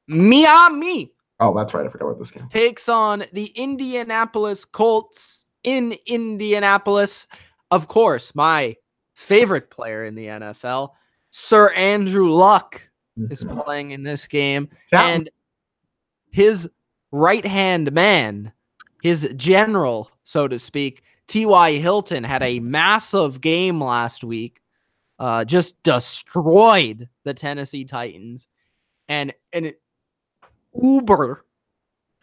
Miami. Oh, that's right. I forgot about this game. Takes on the Indianapolis Colts in Indianapolis. Of course, my favorite player in the NFL, Sir Andrew Luck, is playing in this game. And his right-hand man, his general, so to speak, T.Y. Hilton, had a massive game last week, just destroyed the Tennessee Titans. And an uber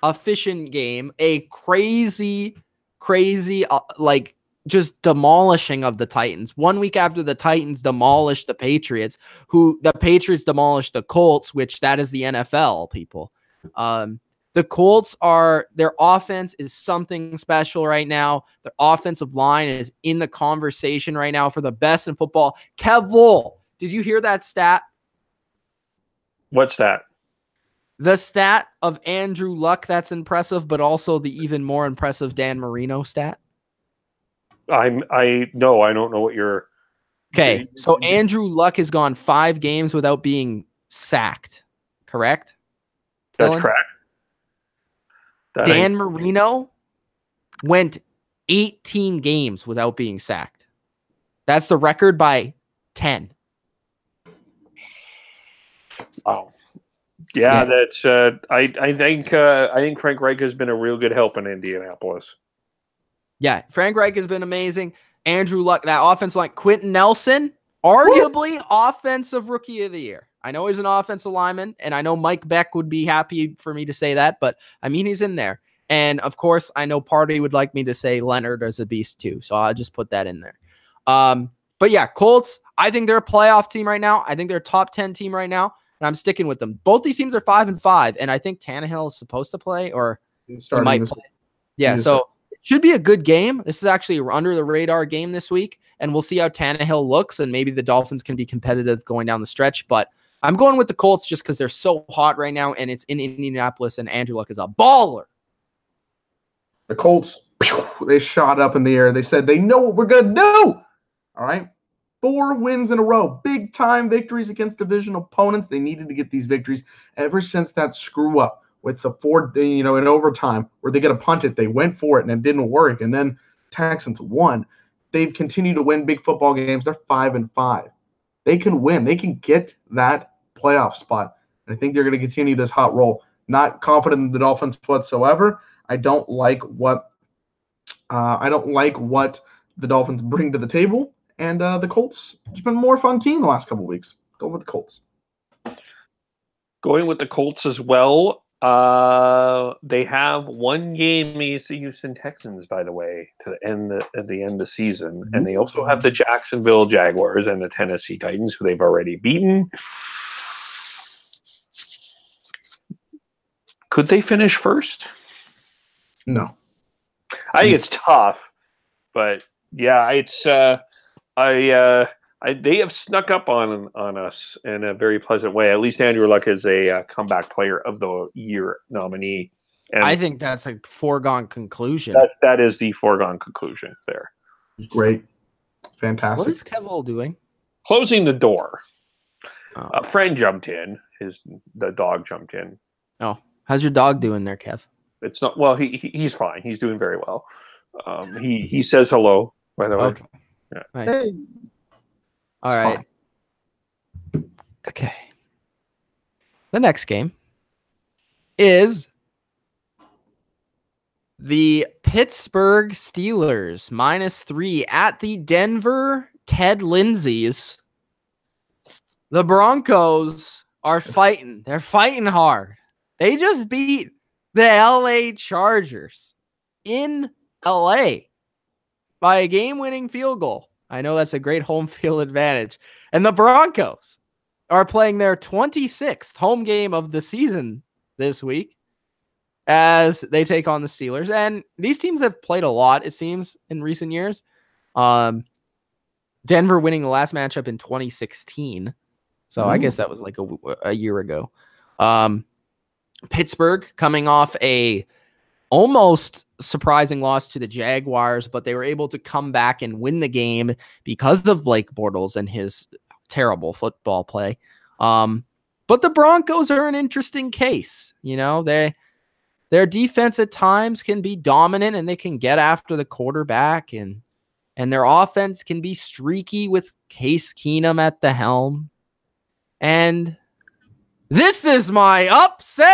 efficient game, a crazy, just demolishing of the Titans. 1 week after the Titans demolished the Patriots, the Patriots demolished the Colts, which that is the NFL, people. The Colts their offense is something special right now. Their offensive line is in the conversation right now for the best in football. Kevole, did you hear that stat? What's that? The stat of Andrew Luck, that's impressive, but also the even more impressive Dan Marino stat. I don't know what you're. Okay, so Andrew Luck has gone 5 games without being sacked. Correct? That's correct. Dan Marino went 18 games without being sacked. That's the record by 10. Wow. Yeah, that's. I think Frank Reich has been a real good help in Indianapolis. Yeah, Frank Reich has been amazing. Andrew Luck, that offense like Quentin Nelson, arguably offensive rookie of the year. I know he's an offensive lineman, and I know Mike Beck would be happy for me to say that, but I mean, he's in there. And of course, I know Party would like me to say Leonard is a beast too, so I'll just put that in there. But yeah, Colts, I think they're a playoff team right now. I think they're a top 10 team right now, and I'm sticking with them. Both these teams are 5-5, and I think Tannehill is supposed to play, or he might play. Yeah, so it should be a good game. This is actually an under-the-radar game this week, and we'll see how Tannehill looks, and maybe the Dolphins can be competitive going down the stretch, but I'm going with the Colts just because they're so hot right now, and it's in Indianapolis, and Andrew Luck is a baller. The Colts, they shot up in the air. They said they know what we're going to do. All right. 4 wins in a row. Big-time victories against division opponents. They needed to get these victories ever since that screw-up with the 4, in overtime where they get a punt it. They went for it, and it didn't work. And then Texans won. They've continued to win big football games. They're 5-5. They can win. They can get that playoff spot. I think they're going to continue this hot roll. Not confident in the Dolphins whatsoever. I don't like what the Dolphins bring to the table, and the Colts. It's been a more fun team the last couple of weeks. Go with the Colts. Going with the Colts as well. They have 1 game against the Houston Texans, by the way, at the end of the season, and they also have the Jacksonville Jaguars and the Tennessee Titans, who they've already beaten. Could they finish first? No. I think it's tough, but yeah, it's they have snuck up on us in a very pleasant way. At least Andrew Luck is a comeback player of the year nominee. And I think that's a foregone conclusion. That is the foregone conclusion there. Great. Fantastic. What is Kevole doing? Closing the door. Oh. A friend jumped in. The dog jumped in. Oh, how's your dog doing there, Kev? It's not well. He's fine. He's doing very well. He says hello, by the way. Okay. Yeah. Nice. Hey. All right. Okay. The next game is the Pittsburgh Steelers -3 at the Denver Ted Lindsay's. The Broncos are fighting. They're fighting hard. They just beat the LA Chargers in LA by a game-winning field goal. I know that's a great home field advantage. And the Broncos are playing their 26th home game of the season this week as they take on the Steelers. And these teams have played a lot, it seems, in recent years. Denver winning the last matchup in 2016. So I guess that was like a year ago. Pittsburgh coming off a almost surprising loss to the Jaguars, but they were able to come back and win the game because of Blake Bortles and his terrible football play. But the Broncos are an interesting case. You know, their defense at times can be dominant and they can get after the quarterback, and their offense can be streaky with Case Keenum at the helm. And this is my upset.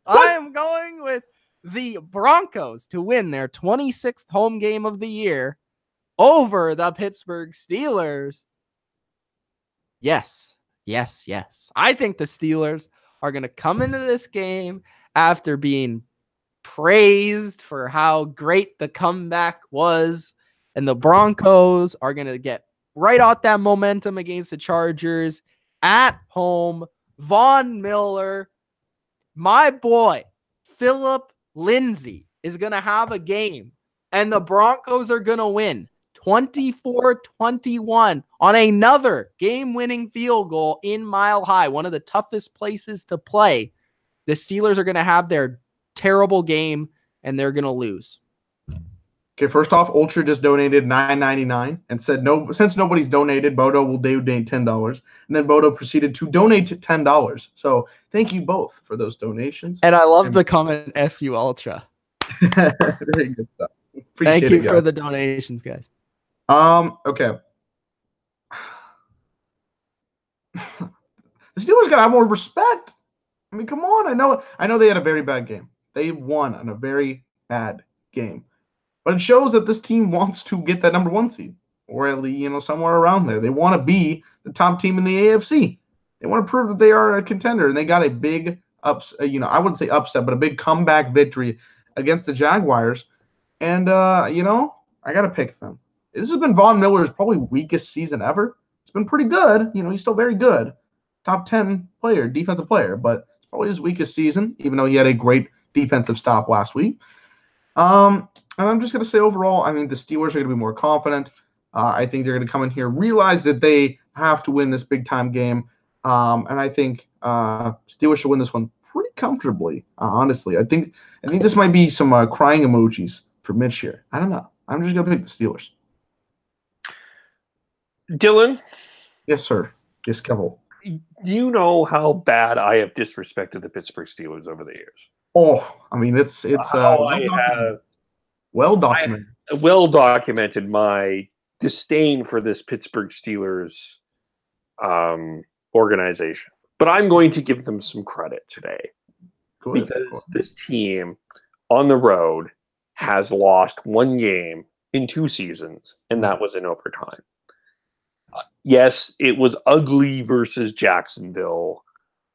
I am going with the Broncos to win their 26th home game of the year over the Pittsburgh Steelers. Yes. I think the Steelers are going to come into this game after being praised for how great the comeback was, and the Broncos are going to get right out that momentum against the Chargers at home. Von Miller, my boy, Philip Lindsay, is going to have a game, and the Broncos are going to win 24-21 on another game-winning field goal in Mile High, one of the toughest places to play. The Steelers are going to have their terrible game, and they're going to lose. Okay, first off, Ultra just donated $9.99 and said, "No, since nobody's donated, Bodo will donate $10." And then Bodo proceeded to donate $10. So thank you both for those donations. And I love the comment, F you, Ultra. Very good stuff. Appreciate Thank you it, for guys. the donations, guys. Okay. The Steelers gotta have more respect. I mean, come on. I know they had a very bad game. They won on a very bad game. But it shows that this team wants to get that number 1 seed, or at least, somewhere around there. They want to be the top team in the AFC. They want to prove that they are a contender, and they got a big I wouldn't say upset, but a big comeback victory against the Jaguars. And I got to pick them. This has been Von Miller's probably weakest season ever. It's been pretty good. He's still very good. Top 10 player, defensive player, but it's probably his weakest season, even though he had a great defensive stop last week. And I'm just going to say overall, I mean, the Steelers are going to be more confident. I think they're going to come in here, realize that they have to win this big-time game. And I think Steelers should win this one pretty comfortably, honestly. I think this might be some crying emojis for Mitch here. I don't know. I'm just going to pick the Steelers. Dylan? Yes, sir. Yes, Kevole. You know how bad I have disrespected the Pittsburgh Steelers over the years. Oh, I mean, it's well documented. Well documented my disdain for this Pittsburgh Steelers organization. But I'm going to give them some credit today. Good. Because this team on the road has lost 1 game in 2 seasons, and that was in overtime. Yes, it was ugly versus Jacksonville,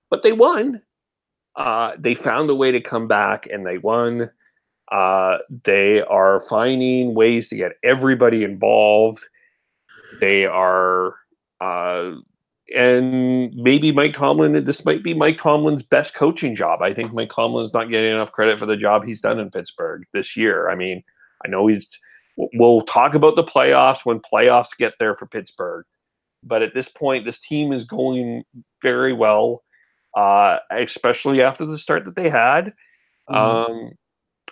but they won. They found a way to come back, and they won. They are finding ways to get everybody involved. They are, and maybe Mike Tomlin, this might be Mike Tomlin's best coaching job. I think Mike Tomlin's not getting enough credit for the job he's done in Pittsburgh this year. I mean, I know we'll talk about the playoffs when playoffs get there for Pittsburgh. But at this point, this team is going very well, especially after the start that they had.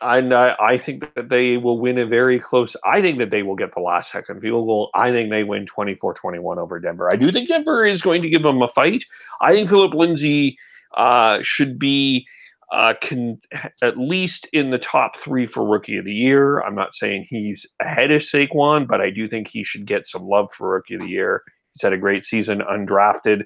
I think that they will win a very close. I think that they will get the last second field goal. I think they win 24-21 over Denver. I do think Denver is going to give them a fight. I think Philip Lindsay should be at least in the top 3 for Rookie of the Year. I'm not saying he's ahead of Saquon, but I do think he should get some love for Rookie of the Year. He's had a great season, undrafted.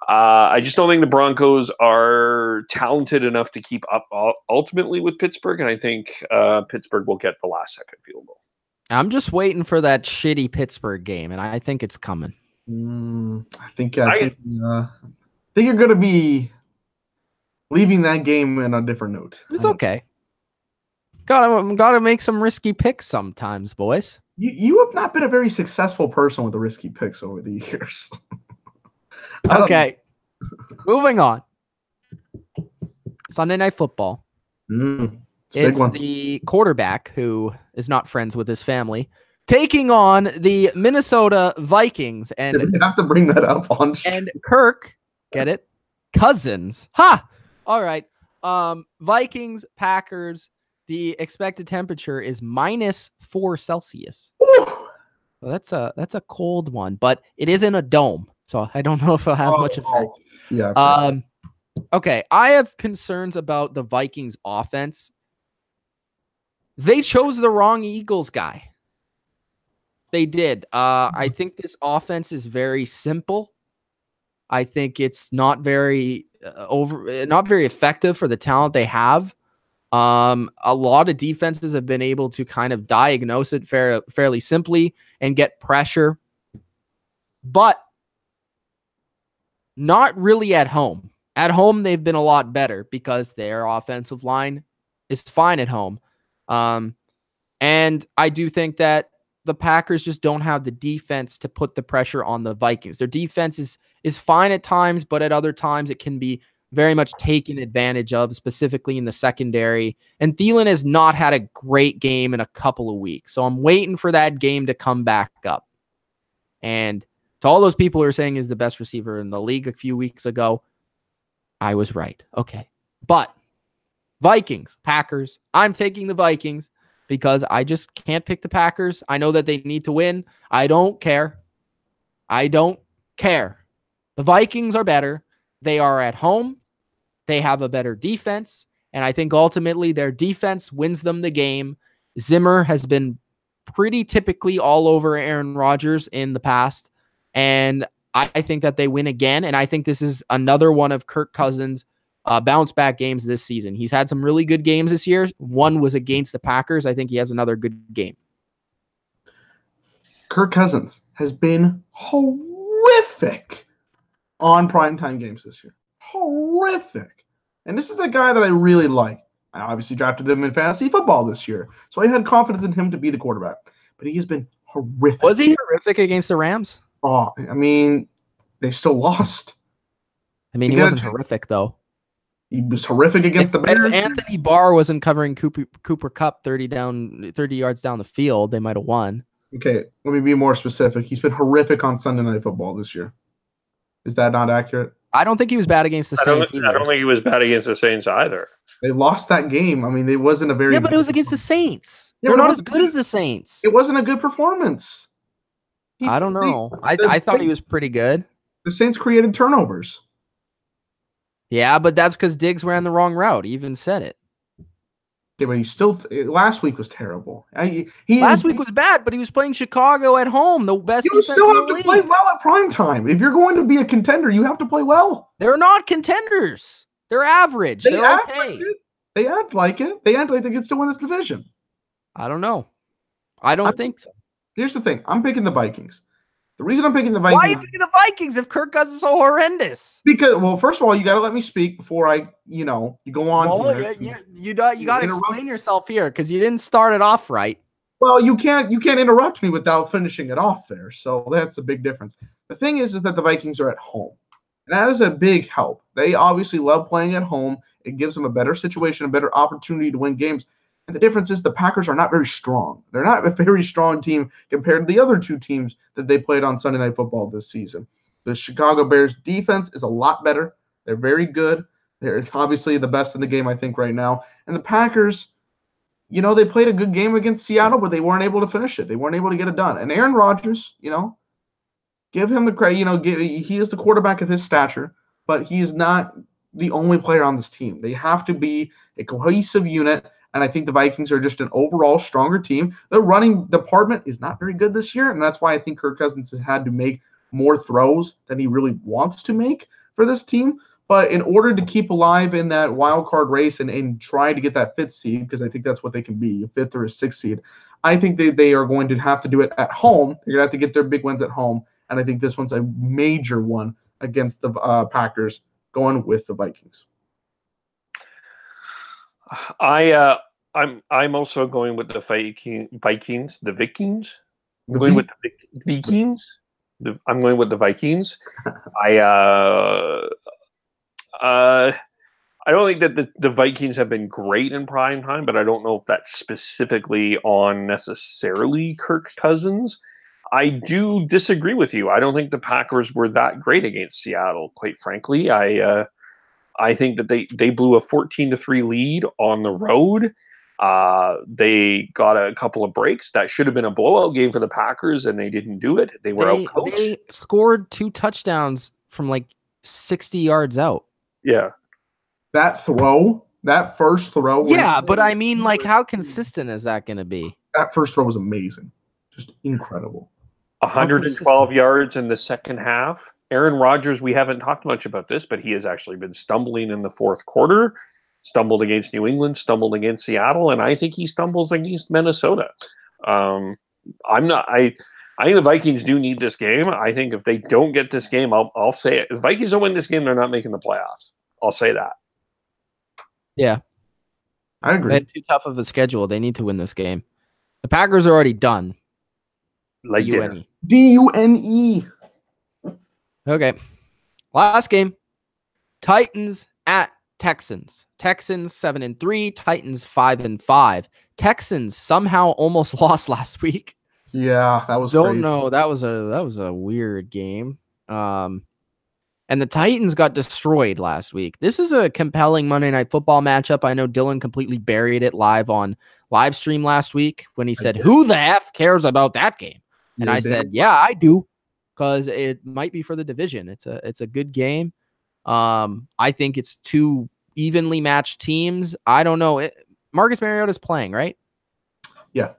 I just don't think the Broncos are talented enough to keep up ultimately with Pittsburgh, and I think Pittsburgh will get the last-second field goal. I'm just waiting for that shitty Pittsburgh game, and I think it's coming. I think you're going to be leaving that game in a different note. It's okay. Gotta make some risky picks sometimes, boys. You have not been a very successful person with the risky picks over the years. Okay. Moving on. Sunday Night Football. It's the quarterback who is not friends with his family taking on the Minnesota Vikings. And you have to bring that up on. And Kirk, get it? Cousins. Ha! All right. Vikings, Packers. The expected temperature is -4 Celsius. So that's a cold one, but it is in a dome, so I don't know if it'll have much effect. Yeah. Okay, I have concerns about the Vikings offense. They chose the wrong Eagles guy. They did. I think this offense is very simple. I think it's not very effective for the talent they have. A lot of defenses have been able to kind of diagnose it fairly simply and get pressure, but not really at home. At home, they've been a lot better because their offensive line is fine at home. And I do think that the Packers just don't have the defense to put the pressure on the Vikings. Their defense is fine at times, but at other times it can be very much taken advantage of, specifically in the secondary. And Thielen has not had a great game in a couple of weeks. So I'm waiting for that game to come back up. And to all those people who are saying he's the best receiver in the league a few weeks ago, I was right. Okay. But Vikings, Packers, I'm taking the Vikings because I just can't pick the Packers. I know that they need to win. I don't care. The Vikings are better. They are at home. They have a better defense. And I think ultimately their defense wins them the game. Zimmer has been pretty typically all over Aaron Rodgers in the past. And I think that they win again. And I think this is another one of Kirk Cousins' bounce back games this season. He's had some really good games this year. One was against the Packers. I think he has another good game. Kirk Cousins has been horrific on primetime games this year. Horrific. And this is a guy that I really like. I obviously drafted him in fantasy football this year, so I had confidence in him to be the quarterback. But he has been horrific. Was he horrific against the Rams? Oh, I mean, they still lost. I mean, he wasn't horrific, though. He was horrific against the Bears. If Anthony Barr wasn't covering Cooper Kupp 30 yards down the field, they might have won. Okay, let me be more specific. He's been horrific on Sunday Night Football this year. Is that not accurate? I don't think he was bad against the Saints either. I don't think he was bad against the Saints either. They lost that game. I mean, it wasn't a very... Yeah, but it was against the Saints. They're not as good as the Saints. It wasn't a good performance. I don't know. I thought he was pretty good. The Saints created turnovers. Yeah, but that's because Diggs ran the wrong route. He even said it. Yeah, but he still... last week was terrible. Last week was bad, but he was playing Chicago at home, the best defense in the league. You still have to play well at prime time. If you're going to be a contender, you have to play well. They're not contenders. They're average. They're okay. They act like it. They act like they can still win this division. I don't know. I don't think so. Here's the thing. I'm picking the Vikings. The reason I'm picking the Vikings... Why are you picking the Vikings if Kirk Cousins is so horrendous? Because, well, first of all, you got to let me speak before I, you go on. Well, you got to explain yourself here because you didn't start it off right. Well, you can't interrupt me without finishing it off there. So that's a big difference. The thing is that the Vikings are at home. And that is a big help. They obviously love playing at home. It gives them a better situation, a better opportunity to win games. And the difference is the Packers are not very strong. They're not a very strong team compared to the other two teams that they played on Sunday Night Football this season. The Chicago Bears defense is a lot better. They're very good. They're obviously the best in the game, I think, right now. And the Packers, they played a good game against Seattle, but they weren't able to finish it. They weren't able to get it done. And Aaron Rodgers, give him the credit. He is the quarterback of his stature, but he's not the only player on this team. They have to be a cohesive unit. And I think the Vikings are just an overall stronger team. The running department is not very good this year, and that's why I think Kirk Cousins has had to make more throws than he really wants to make for this team. But in order to keep alive in that wild card race and try to get that fifth seed, because I think that's what they can be, a fifth or a sixth seed, I think they are going to have to do it at home. They're going to have to get their big wins at home. And I think this one's a major one against the Packers, going with the Vikings. I'm also going with the Vikings. The Vikings. I'm going with the Vikings. I'm going with the Vikings. I don't think that the Vikings have been great in prime time, but I don't know if that's specifically on necessarily Kirk Cousins. I do disagree with you. I don't think the Packers were that great against Seattle, quite frankly. I think that they blew a 14-3 lead on the road. They got a couple of breaks. That should have been a blowout game for the Packers, and they didn't do it. They were outcoached. They scored 2 touchdowns from like 60 yards out. Yeah. That first throw. Yeah, but I mean, like, how consistent is that going to be? That first throw was amazing. Just incredible. 112 yards in the second half. Aaron Rodgers, we haven't talked much about this, but he has actually been stumbling in the fourth quarter. Stumbled against New England, stumbled against Seattle, and I think he stumbles against Minnesota. I think the Vikings do need this game. I think if they don't get this game, I'll say it. If the Vikings don't win this game, they're not making the playoffs. I'll say that. Yeah. I agree. They had too tough of a schedule. They need to win this game. The Packers are already done. Like D-U-N-E. D-U-N-E. Okay. Last game. Titans at Texans. Texans 7-3. Titans 5-5. Texans somehow almost lost last week. Yeah, that was Don't crazy. know. That was a weird game. And the Titans got destroyed last week. This is a compelling Monday Night Football matchup. I know Dylan completely buried it live on live stream last week when he said, "Who the F cares about that game?" And I said, "Yeah, I do, because it might be for the division. It's a good game. I think it's 2 evenly matched teams. I don't know. Marcus Mariota's playing, right? Yeah.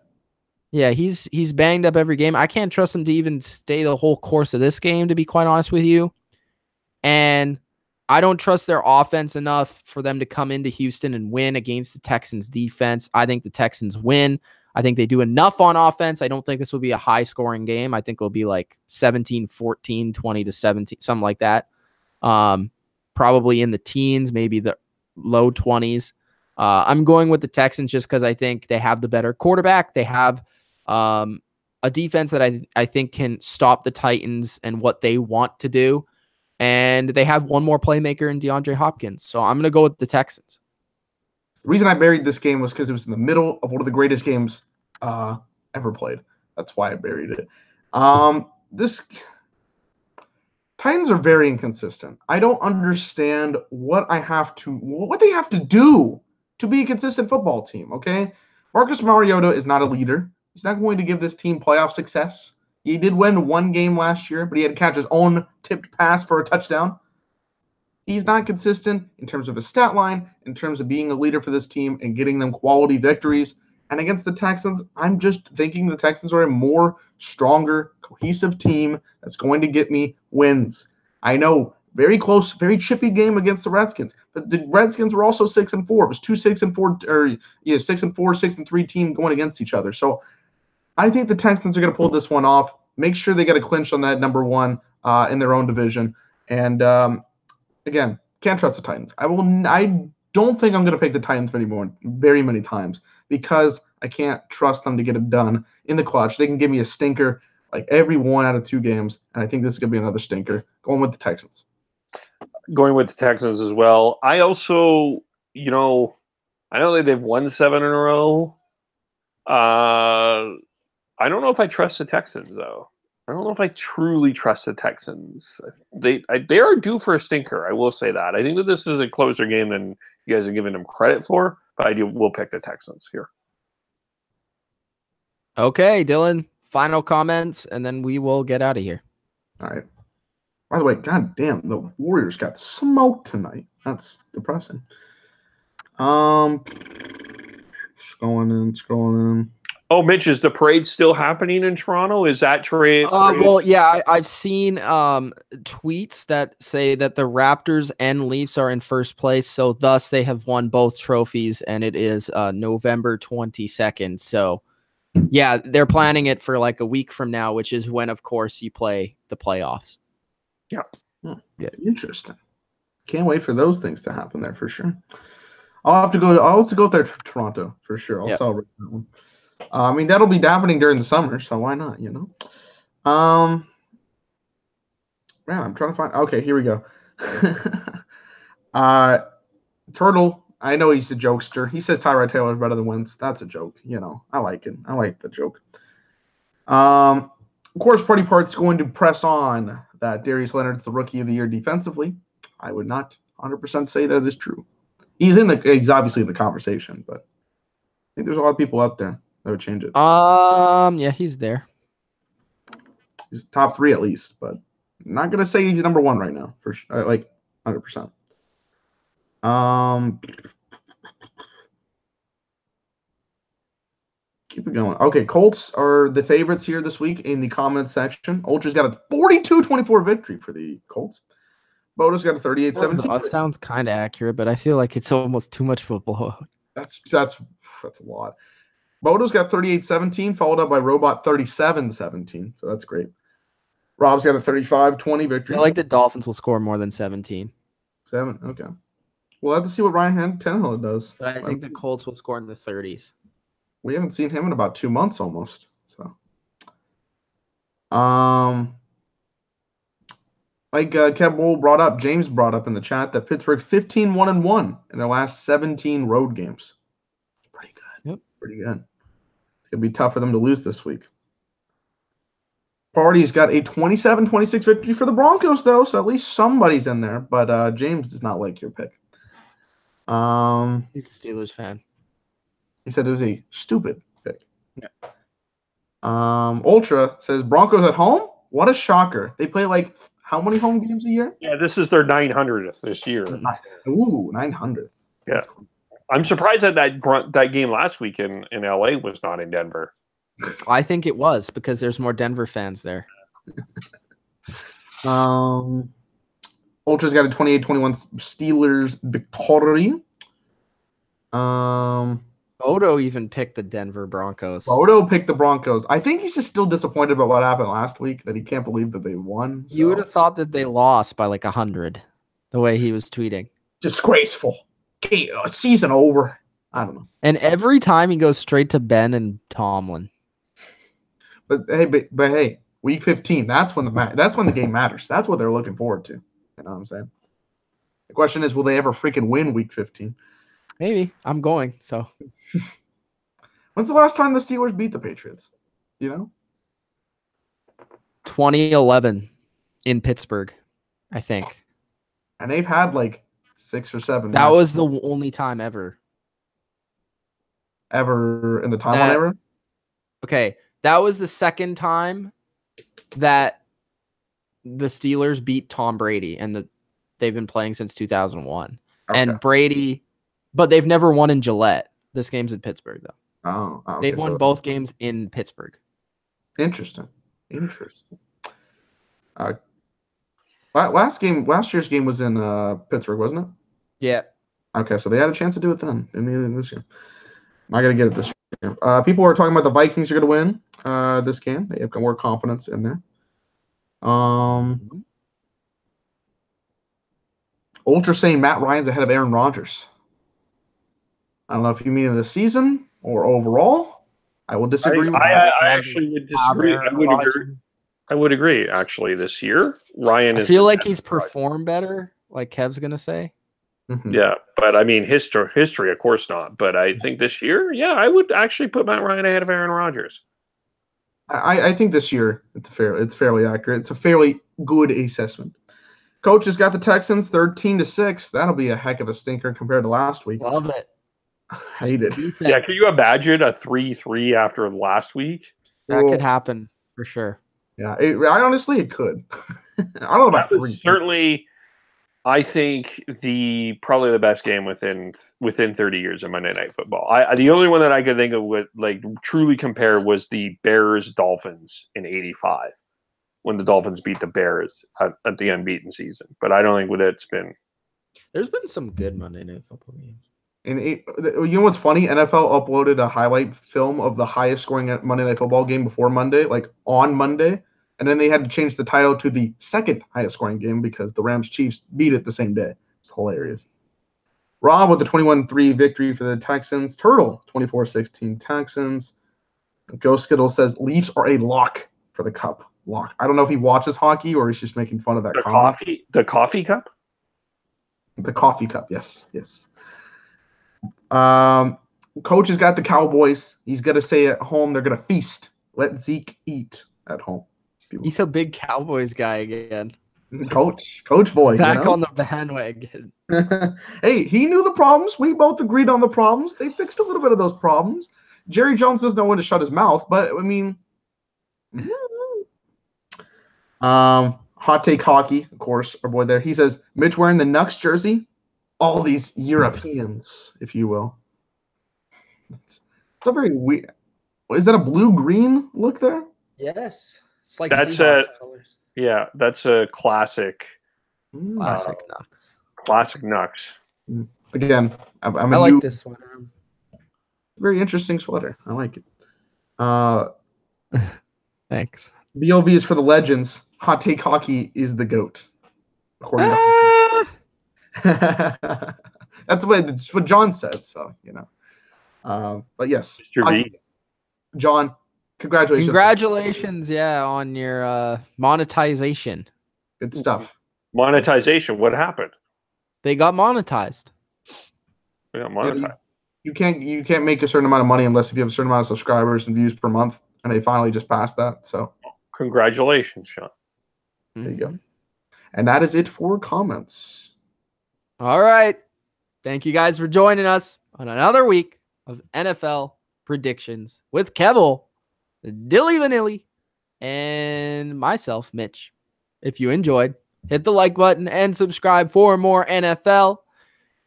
Yeah, he's banged up every game. I can't trust him to even stay the whole course of this game, to be quite honest with you. And I don't trust their offense enough for them to come into Houston and win against the Texans defense. I think the Texans win. I think they do enough on offense. I don't think this will be a high-scoring game. I think it'll be like 17-14, 20-17, something like that. Probably in the teens, maybe the low 20s. I'm going with the Texans just because I think they have the better quarterback. They have a defense that I think can stop the Titans and what they want to do. And they have one more playmaker in DeAndre Hopkins. So I'm going to go with the Texans. The reason I buried this game was because it was in the middle of one of the greatest games ever played. That's why I buried it. This Titans are very inconsistent. I don't understand what they have to do to be a consistent football team, okay? Marcus Mariota is not a leader. He's not going to give this team playoff success. He did win 1 game last year, but he had to catch his own tipped pass for a touchdown. He's not consistent in terms of his stat line, in terms of being a leader for this team and getting them quality victories. And against the Texans, I'm just thinking the Texans are a more stronger, cohesive team that's going to get me wins. I know, very close, very chippy game against the Redskins, but the Redskins were also 6-4. It was 2 6-4, or 6-4, 6-3 team going against each other. So I think the Texans are going to pull this one off. Make sure they get a clinch on that number 1 in their own division. And again, can't trust the Titans. I don't think I'm going to pick the Titans anymore very many times because I can't trust them to get it done in the clutch. They can give me a stinker like every 1 out of 2 games, and I think this is going to be another stinker. Going with the Texans. Going with the Texans as well. I also, I know that they've won 7 in a row. I don't know if I trust the Texans, though. I don't know if I truly trust the Texans. They are due for a stinker. I will say that. I think that this is a closer game than you guys are giving them credit for, but will pick the Texans here. Okay, Dylan, final comments, and then we will get out of here. All right. By the way, god damn, the Warriors got smoked tonight. That's depressing. Scrolling in. Oh, Mitch, is the parade still happening in Toronto? Is that trade? Well, yeah, I've seen tweets that say that the Raptors and Leafs are in first place, so thus they have won both trophies, and it is November 22nd. So, yeah, they're planning it for like a week from now, which is when, of course, you play the playoffs. Yeah. Yeah, interesting. Can't wait for those things to happen there for sure. I'll have to go there to Toronto for sure. I'll celebrate that one. I mean, that'll be happening during the summer, so why not, you know? Man, I'm trying to find. Okay, here we go. Turtle, I know he's a jokester. He says Tyrod Taylor is better than Wentz. That's a joke, you know. I like it. I like the joke. Of course, Party Part's going to press on that Darius Leonard's the rookie of the year defensively. I would not 100% say that is true. He's obviously in the conversation, but I think there's a lot of people out there that would change it. Yeah, he's there. He's top 3 at least, but I'm not gonna say he's number 1 right now for sure, like 100%. Keep it going. Okay, Colts are the favorites here this week in the comments section. Ultra's got a 42-24 victory for the Colts. Bodo's got a 38-17. That sounds kind of accurate, but I feel like it's almost too much football. That's a lot. Bodo's got 38-17, followed up by Robot 37-17. So that's great. Rob's got a 35-20 victory. I feel like the Dolphins will score more than 17. 7, okay. We'll have to see what Ryan Tannehill does. But I think the Colts will score in the 30s. We haven't seen him in about 2 months almost. So, like Kevole brought up, James brought up in the chat that Pittsburgh's 15-1-1 in their last 17 road games. It's pretty good. Yep. Pretty good. It's going to be tough for them to lose this week. Party's got a 27-26 victory for the Broncos, though, so at least somebody's in there. But James does not like your pick. He's a Steelers fan. He said it was a stupid pick. Yeah. Ultra says Broncos at home? What a shocker. They play like how many home games a year? Yeah, this is their 900th this year. Ooh, 900. Yeah. Cool. I'm surprised that game last week in LA was not in Denver. I think it was because there's more Denver fans there. Ultra's got a 28-21 Steelers victory. Odo even picked the Denver Broncos. Odo picked the Broncos. I think he's just still disappointed about what happened last week, that he can't believe that they won. So. You would have thought that they lost by like 100, the way he was tweeting. Disgraceful. Okay, season over. I don't know. And every time he goes straight to Ben and Tomlin. But hey, week 15. That's when the game matters. That's what they're looking forward to. You know what I'm saying? The question is, will they ever freaking win week 15? Maybe. I'm going. So. When's the last time the Steelers beat the Patriots? You know? 2011 in Pittsburgh, I think. And they've had like 6 or 7. That was the only time ever. Ever in the timeline era? Okay. That was the second time that the Steelers beat Tom Brady, and they've been playing since 2001. Okay. And Brady, but they've never won in Gillette. This game's in Pittsburgh, though. Oh, okay. They've won both games in Pittsburgh. Interesting. Last year's game was in Pittsburgh, wasn't it? Yeah. Okay, so they had a chance to do it then in this year. I got to get it this year. People are talking about the Vikings are going to win this game. They have more confidence in there. Ultra saying Matt Ryan's ahead of Aaron Rodgers. I don't know if you mean in the season or overall. I will disagree with that. I actually would disagree. I would agree, actually, this year. I feel like he's performed better, like Kev's going to say. Mm-hmm. Yeah, but I mean, history, of course not. But I think this year, yeah, I would actually put Matt Ryan ahead of Aaron Rodgers. I think this year it's fairly accurate. It's a fairly good assessment. Coach has got the Texans 13-6. That'll be a heck of a stinker compared to last week. Love it. Hate it. Yeah, can you imagine a 3-3 after last week? That could happen for sure. Yeah, honestly, it could. I don't know about 3. Certainly I think probably the best game within 30 years of Monday Night Football. The only one that I could think of would like truly compare was the Bears Dolphins in '85 when the Dolphins beat the Bears at the unbeaten season. But I don't think it's been. There's been some good Monday Night Football games. You know what's funny? NFL uploaded a highlight film of the highest scoring Monday Night Football game before Monday, like on Monday. And then they had to change the title to the second highest scoring game because the Rams-Chiefs beat it the same day. It's hilarious. Rob with the 21-3 victory for the Texans. Turtle, 24-16 Texans. Ghost Skittle says Leafs are a lock for the cup. Lock. I don't know if he watches hockey or he's just making fun of that comment. The coffee cup? The coffee cup, yes. Coach has got the Cowboys. He's going to say at home they're going to feast. Let Zeke eat at home. He's a big Cowboys guy again. Coach boy. Back on the bandwagon. Hey, he knew the problems. We both agreed on the problems. They fixed a little bit of those problems. Jerry Jones doesn't know when to shut his mouth, but I mean, hot take hockey, of course, our boy there. He says, Mitch wearing the Nucks jersey, all these Europeans, if you will. It's a very weird. Is that a blue-green look there? Yes. It's like that's Seahawks colors. Yeah, that's a classic. Classic Nucks. Classic Nucks. Again, I like this sweater. Very interesting sweater. I like it. Thanks. BLV is for the legends. Hot take hockey is the GOAT. According to that's what John said. So but yes, John. Congratulations, on your monetization. Good stuff. Monetization. What happened? They got monetized. They got monetized. You can't make a certain amount of money unless if you have a certain amount of subscribers and views per month, and they finally just passed that. So, congratulations, Sean. There you go. And that is it for comments. All right. Thank you guys for joining us on another week of NFL predictions with Kevole, Dilly Vanilli, and myself, Mitch. If you enjoyed, hit the like button and subscribe for more NFL.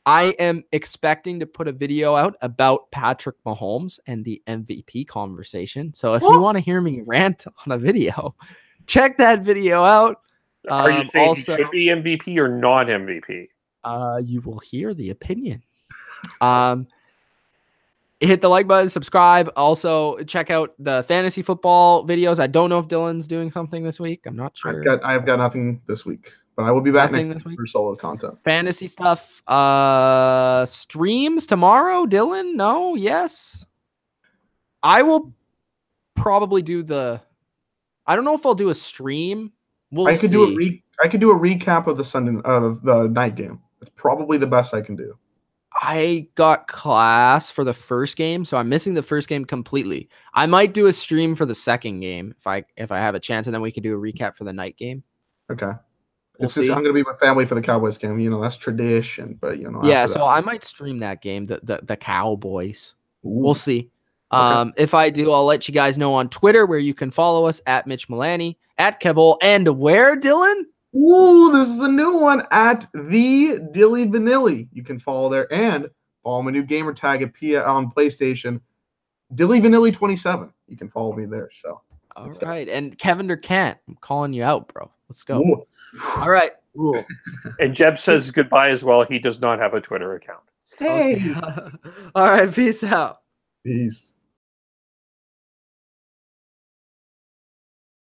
I am expecting to put a video out about Patrick Mahomes and the MVP conversation. So if you want to hear me rant on a video, check that video out. Are you saying also, he should be MVP or not MVP? You will hear the opinion. Hit the like button, subscribe. Also, check out the fantasy football videos. I don't know if Dylan's doing something this week. I'm not sure. I've got nothing this week, but I will be back next week for solo content. Fantasy stuff. Streams tomorrow, Dylan? No? Yes? I will probably do I don't know if I'll do a stream. I could do a recap of the the night game. It's probably the best I can do. I got class for the first game, so I'm missing the first game completely. I might do a stream for the second game if I have a chance, and then we could do a recap for the night game. Okay. I'm going to be with family for the Cowboys game. That's tradition, but Yeah, so I might stream that game, the Cowboys. Ooh. We'll see. Okay. If I do, I'll let you guys know on Twitter where you can follow us at Mitch Milani, at Kevole, and where, Dylan? Ooh, this is a new one at the Dilly Vanilli. You can follow there and follow my new gamer tag on PlayStation, Dilly Vanilli 27. You can follow me there. So, all right, and Kevin Durkant, I'm calling you out, bro. Let's go. Ooh. All right. Ooh. And Jeb says goodbye as well. He does not have a Twitter account. Hey. Okay. All right. Peace out. Peace.